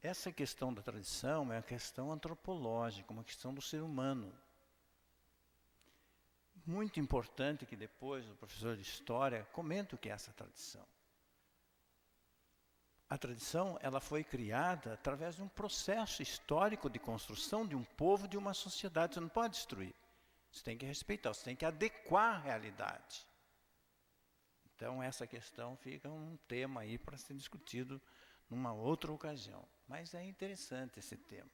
Essa questão da tradição é uma questão antropológica, uma questão do ser humano. Muito importante que depois o professor de História comente o que é essa tradição. A tradição, ela foi criada através de um processo histórico de construção de um povo, de uma sociedade. Você não pode destruir. Você tem que respeitar, você tem que adequar a realidade. Então, essa questão fica um tema aí para ser discutido numa outra ocasião. Mas é interessante esse tema.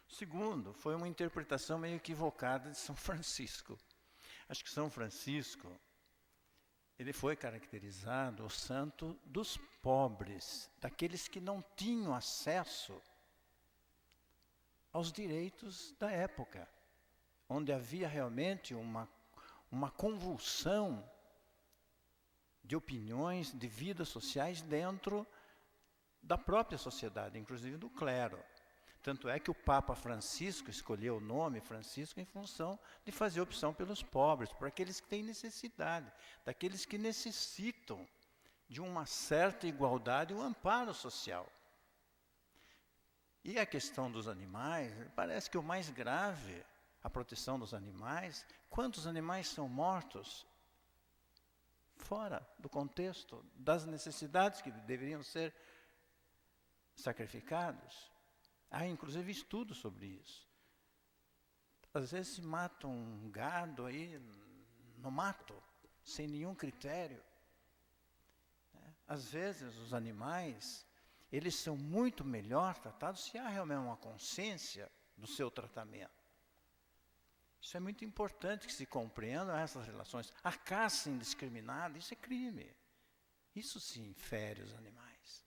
O segundo, foi uma interpretação meio equivocada de São Francisco. Acho que São Francisco, ele foi caracterizado o santo dos pobres, daqueles que não tinham acesso aos direitos da época, onde havia realmente uma convulsão de opiniões, de vidas sociais dentro da própria sociedade, inclusive do clero. Tanto é que o Papa Francisco escolheu o nome Francisco em função de fazer opção pelos pobres, por aqueles que têm necessidade, daqueles que necessitam de uma certa igualdade e um amparo social. E a questão dos animais, parece que o mais grave, a proteção dos animais, quantos animais são mortos fora do contexto das necessidades que deveriam ser sacrificados? Há inclusive estudos sobre isso. Às vezes se mata um gado aí no mato, sem nenhum critério. Às vezes os animais, eles são muito melhor tratados se há realmente uma consciência do seu tratamento. Isso é muito importante que se compreendam essas relações. A caça indiscriminada, isso é crime. Isso sim fere os animais.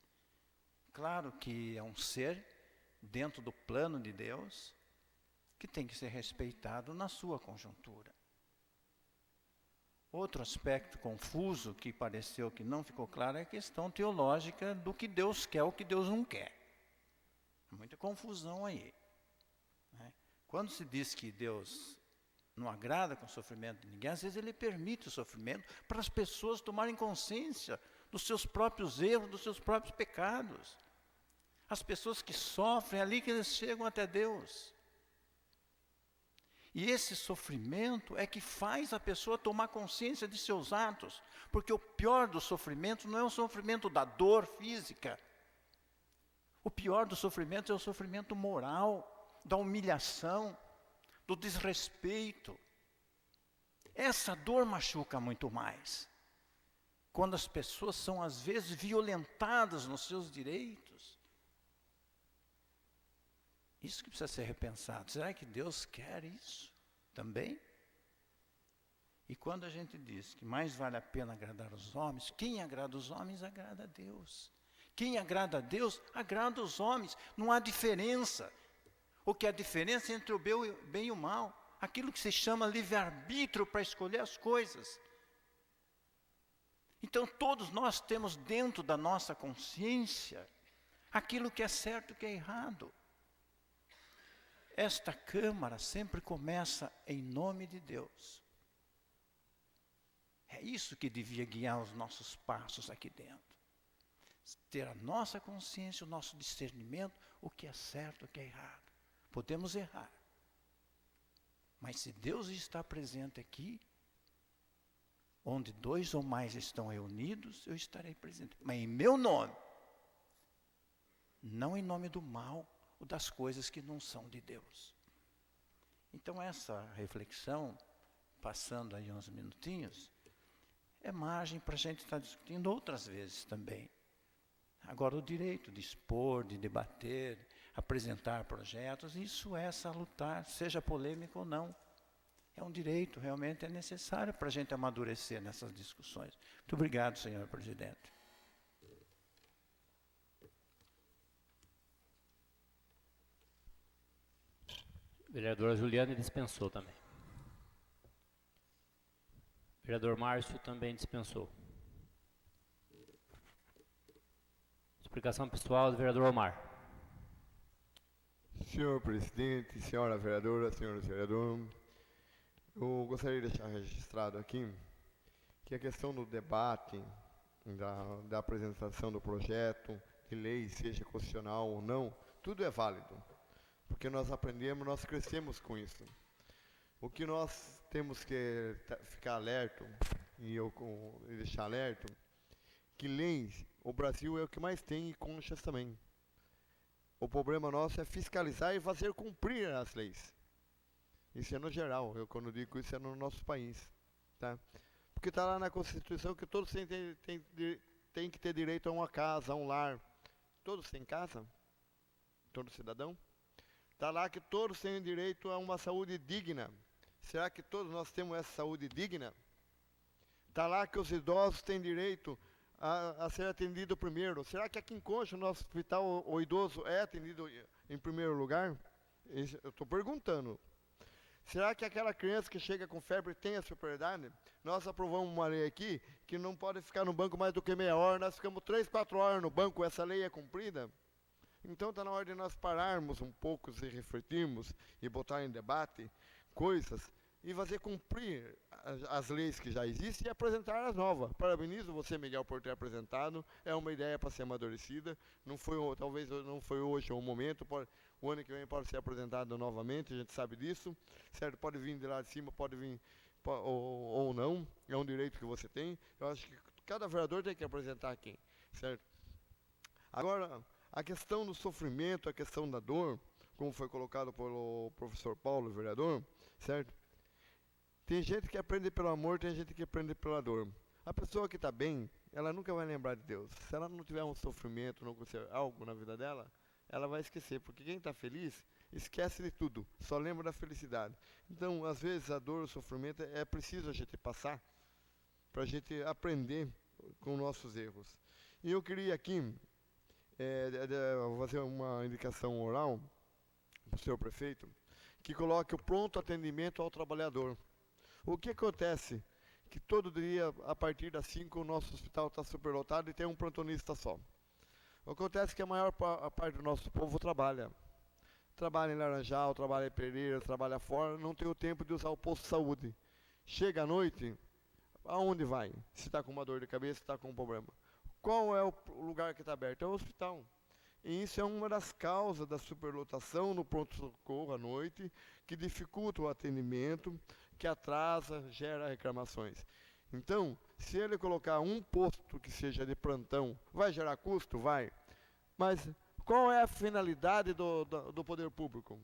Claro que é um ser dentro do plano de Deus que tem que ser respeitado na sua conjuntura. Outro aspecto confuso que pareceu que não ficou claro é a questão teológica do que Deus quer ou que Deus não quer. Muita confusão aí. Quando se diz que Deus não agrada com o sofrimento de ninguém, às vezes ele permite o sofrimento para as pessoas tomarem consciência dos seus próprios erros, dos seus próprios pecados. As pessoas que sofrem, é ali que eles chegam até Deus. E esse sofrimento é que faz a pessoa tomar consciência de seus atos, porque o pior do sofrimento não é o sofrimento da dor física. O pior do sofrimento é o sofrimento moral, da humilhação, do desrespeito. Essa dor machuca muito mais. Quando as pessoas são, às vezes, violentadas nos seus direitos. Isso que precisa ser repensado. Será que Deus quer isso também? E quando a gente diz que mais vale a pena agradar os homens, quem agrada os homens agrada a Deus. Quem agrada a Deus agrada os homens. Não há diferença. O que é a diferença entre o bem e o mal? Aquilo que se chama livre-arbítrio para escolher as coisas. Então todos nós temos dentro da nossa consciência aquilo que é certo e o que é errado. Esta Câmara sempre começa em nome de Deus. É isso que devia guiar os nossos passos aqui dentro. Ter a nossa consciência, o nosso discernimento, o que é certo e o que é errado. Podemos errar. Mas se Deus está presente aqui, onde 2 ou mais estão reunidos, eu estarei presente. Mas em meu nome. Não em nome do mal ou das coisas que não são de Deus. Então essa reflexão, passando aí uns minutinhos, é margem para a gente estar discutindo outras vezes também. Agora o direito de expor, de debater, apresentar projetos, isso é salutar, seja polêmico ou não. É um direito, realmente é necessário para a gente amadurecer nessas discussões. Muito obrigado, senhor presidente. Vereadora Juliana dispensou também. Vereador Márcio também dispensou. Explicação pessoal do vereador Omar. Senhor presidente, senhora vereadora, senhores vereadores, eu gostaria de deixar registrado aqui que a questão do debate, da apresentação do projeto de lei, seja constitucional ou não, tudo é válido. Porque nós aprendemos, nós crescemos com isso. O que nós temos que ficar alerta, e deixar alerta, que leis, o Brasil é o que mais tem, e conchas também. O problema nosso é fiscalizar e fazer cumprir as leis. Isso é no geral, quando digo isso é no nosso país. Tá? Porque está lá na Constituição que todos têm que ter direito a uma casa, a um lar. Todos têm casa? Todo cidadão? Está lá que todos têm direito a uma saúde digna. Será que todos nós temos essa saúde digna? Está lá que os idosos têm direito a ser atendido primeiro. Será que aqui em Concha, no nosso hospital, o idoso é atendido em primeiro lugar? Eu estou perguntando. Será que aquela criança que chega com febre tem essa prioridade? Nós aprovamos uma lei aqui que não pode ficar no banco mais do que meia hora. Nós ficamos 3, 4 horas no banco. Essa lei é cumprida? Então está na hora de nós pararmos um pouco, e refletirmos e botar em debate coisas e fazer cumprir as leis que já existem e apresentar as novas. Parabenizo você, Miguel, por ter apresentado. É uma ideia para ser amadurecida. Talvez não foi hoje o momento. O ano que vem pode ser apresentado novamente, a gente sabe disso. Certo? Pode vir de lá de cima, pode vir ou não. É um direito que você tem. Eu acho que cada vereador tem que apresentar aqui. Certo? Agora, a questão do sofrimento, a questão da dor, como foi colocado pelo professor Paulo, vereador, certo? Tem gente que aprende pelo amor, tem gente que aprende pela dor. A pessoa que está bem, ela nunca vai lembrar de Deus. Se ela não tiver um sofrimento, não acontecer algo na vida dela, ela vai esquecer. Porque quem está feliz, esquece de tudo, só lembra da felicidade. Então, às vezes, a dor, o sofrimento, é preciso a gente passar para a gente aprender com nossos erros. E eu queria aqui fazer uma indicação oral para o senhor prefeito, que coloque o pronto atendimento ao trabalhador. O que acontece? Que todo dia, a partir das 5, o nosso hospital está superlotado e tem um plantonista só. Acontece que a maior parte do nosso povo trabalha. Trabalha em Laranjal, trabalha em Pereira, trabalha fora, não tem o tempo de usar o posto de saúde. Chega à noite, aonde vai? Se está com uma dor de cabeça, se está com um problema. Qual é o lugar que está aberto? É o hospital. E isso é uma das causas da superlotação no pronto-socorro à noite, que dificulta o atendimento, que atrasa, gera reclamações. Então, se ele colocar um posto que seja de plantão, vai gerar custo? Vai. Mas qual é a finalidade do poder público?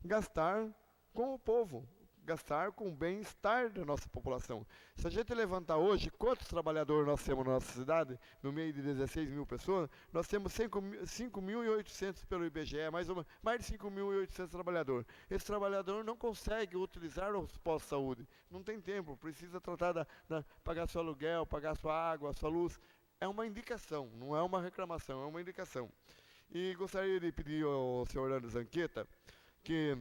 Gastar com o povo. Gastar com o bem-estar da nossa população. Se a gente levantar hoje, quantos trabalhadores nós temos na nossa cidade, no meio de 16 mil pessoas, nós temos 5.800 pelo IBGE, mais de 5.800 trabalhadores. Esse trabalhador não consegue utilizar os postos de saúde, não tem tempo, precisa tratar pagar seu aluguel, pagar sua água, sua luz. É uma indicação, não é uma reclamação, é uma indicação. E gostaria de pedir ao senhor Orlando Zanqueta que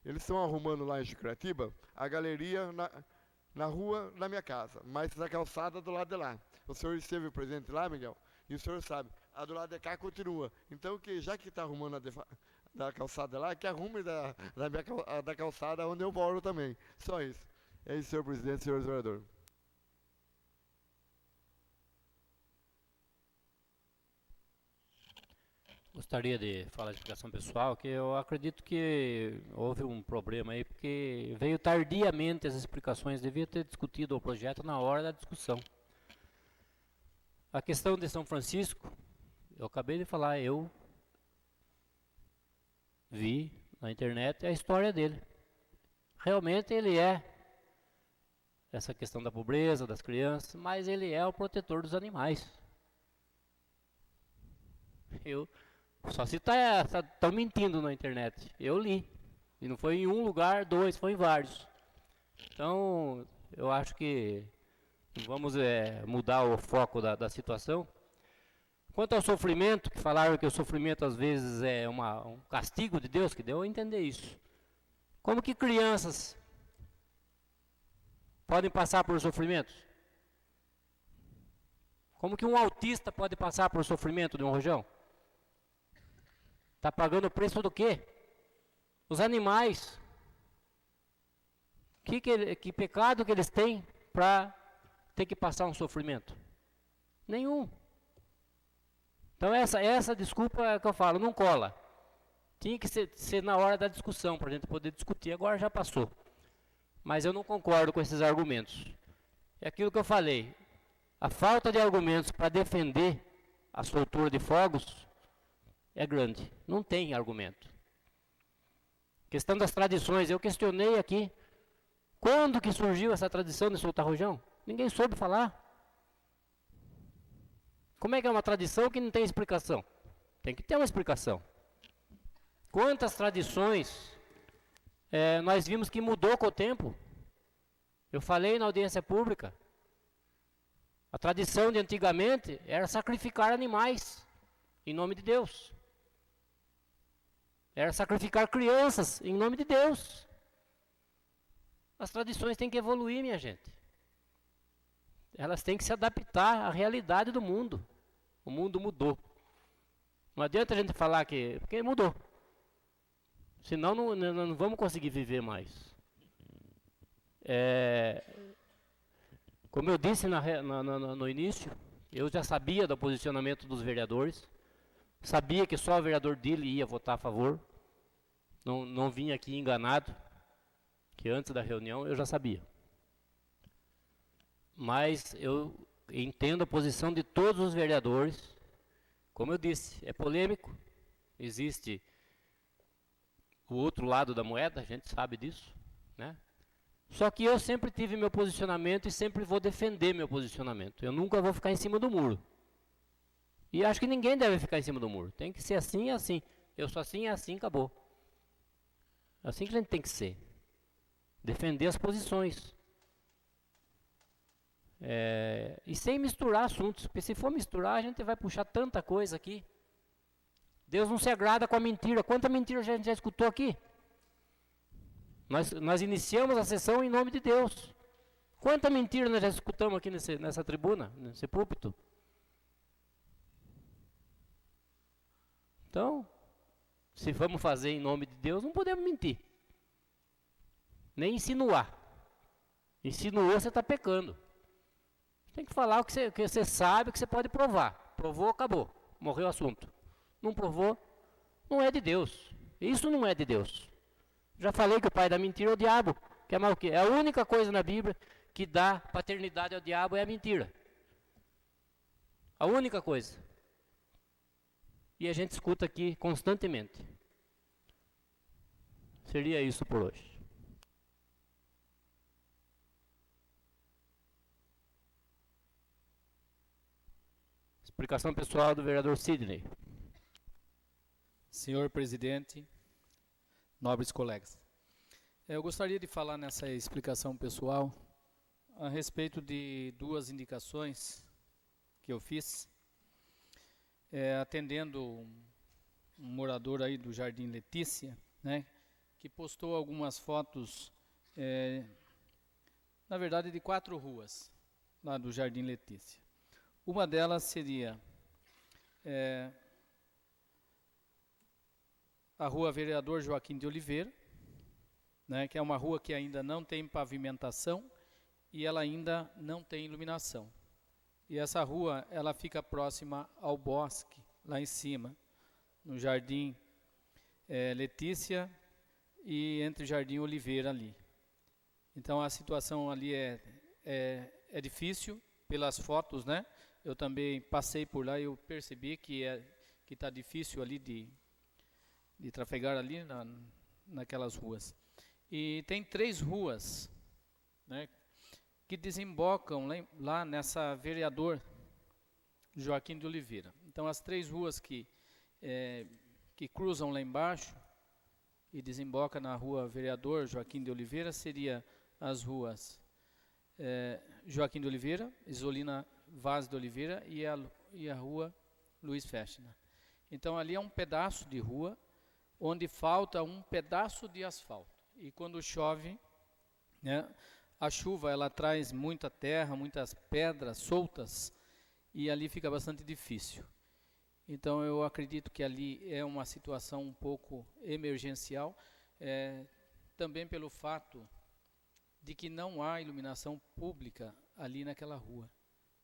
eles estão arrumando lá em Jucuratiba a galeria na rua da minha casa, mas na calçada do lado de lá. O senhor esteve presente lá, Miguel, e o senhor sabe, a do lado de cá continua. Então, já que está arrumando da calçada lá, que arrume da calçada onde eu moro também. Só isso. É isso, senhor presidente, senhor vereador. Gostaria de falar de explicação pessoal, que eu acredito que houve um problema aí, porque veio tardiamente as explicações, devia ter discutido o projeto na hora da discussão. A questão de São Francisco, eu acabei de falar, eu vi na internet a história dele. Realmente ele é essa questão da pobreza, das crianças, mas ele é o protetor dos animais. Só se tá mentindo na internet. Eu li. E não foi em um lugar, dois, foi em vários. Então, eu acho que vamos mudar o foco da situação. Quanto ao sofrimento, que falaram que o sofrimento às vezes é um castigo de Deus, que deu a entender isso. Como que crianças podem passar por sofrimentos? Como que um autista pode passar por sofrimento de um rojão? Está pagando o preço do quê? Os animais. Que pecado que eles têm para ter que passar um sofrimento? Nenhum. Então essa desculpa é que eu falo, não cola. Tinha que ser na hora da discussão, para a gente poder discutir. Agora já passou. Mas eu não concordo com esses argumentos. É aquilo que eu falei. A falta de argumentos para defender a soltura de fogos é grande. Não tem argumento. Questão das tradições. Eu questionei aqui. Quando que surgiu essa tradição de soltar rojão? Ninguém soube falar. Como é que é uma tradição que não tem explicação? Tem que ter uma explicação. Quantas tradições nós vimos que mudou com o tempo? Eu falei na audiência pública. A tradição de antigamente era sacrificar animais em nome de Deus. Era sacrificar crianças em nome de Deus. As tradições têm que evoluir, minha gente. Elas têm que se adaptar à realidade do mundo. O mundo mudou. Não adianta a gente falar porque mudou. Senão não vamos conseguir viver mais. Como eu disse no início, eu já sabia do posicionamento dos vereadores. Sabia que só o vereador dele ia votar a favor. Não vim aqui enganado, que antes da reunião eu já sabia. Mas eu entendo a posição de todos os vereadores. Como eu disse, é polêmico. Existe o outro lado da moeda, a gente sabe disso, né? Só que eu sempre tive meu posicionamento e sempre vou defender meu posicionamento. Eu nunca vou ficar em cima do muro. E acho que ninguém deve ficar em cima do muro. Tem que ser assim e assim. Eu sou assim, é assim, acabou. Assim que a gente tem que ser. Defender as posições. E sem misturar assuntos. Porque se for misturar, a gente vai puxar tanta coisa aqui. Deus não se agrada com a mentira. Quanta mentira a gente já escutou aqui? Nós iniciamos a sessão em nome de Deus. Quanta mentira nós já escutamos aqui nessa tribuna, nesse púlpito? Então, se vamos fazer em nome de Deus, não podemos mentir. Nem insinuar. Insinuou, você está pecando. Tem que falar o que você sabe, que você pode provar. Provou, acabou. Morreu o assunto. Não provou, não é de Deus. Isso não é de Deus. Já falei que o pai da mentira é o diabo. Que é mal o quê? É a única coisa na Bíblia que dá paternidade ao diabo é a mentira. A única coisa. E a gente escuta aqui constantemente. Seria isso por hoje. Explicação pessoal do vereador Sidney. Senhor presidente, nobres colegas. Eu gostaria de falar nessa explicação pessoal a respeito de duas indicações que eu fiz, atendendo um morador aí do Jardim Letícia, né, que postou algumas fotos na verdade, de 4 ruas, lá do Jardim Letícia. Uma delas seria a Rua Vereador Joaquim de Oliveira, né, que é uma rua que ainda não tem pavimentação e ela ainda não tem iluminação. E essa rua, ela fica próxima ao bosque, lá em cima, no Jardim Letícia e entre o Jardim Oliveira ali. Então a situação ali é difícil pelas fotos, né? Eu também passei por lá e eu percebi que está difícil ali de trafegar ali naquelas ruas. E tem 3 ruas, né, que desembocam lá nessa Vereador Joaquim de Oliveira. Então as 3 ruas que cruzam lá embaixo e desembocam na Rua Vereador Joaquim de Oliveira seria as ruas Joaquim de Oliveira, Isolina Vaz de Oliveira e a Rua Luiz Fechner. Então ali é um pedaço de rua onde falta um pedaço de asfalto. E quando chove, né, a chuva ela traz muita terra, muitas pedras soltas e ali fica bastante difícil. Então eu acredito que ali é uma situação um pouco emergencial, também pelo fato de que não há iluminação pública ali naquela rua,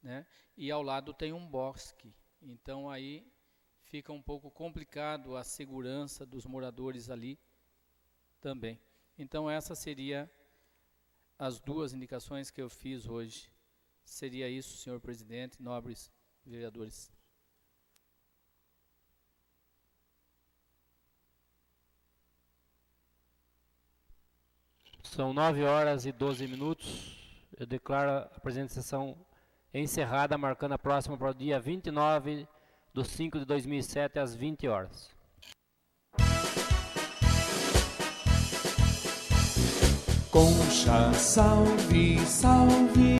né? E ao lado tem um bosque, então aí fica um pouco complicado a segurança dos moradores ali também. Então essa seria as 2 indicações que eu fiz hoje. Seria isso, senhor presidente, nobres vereadores. São 9h12. Eu declaro a presente sessão encerrada, marcando a próxima para o dia 29/5/2007, às 20 horas. Concha, salve, salve.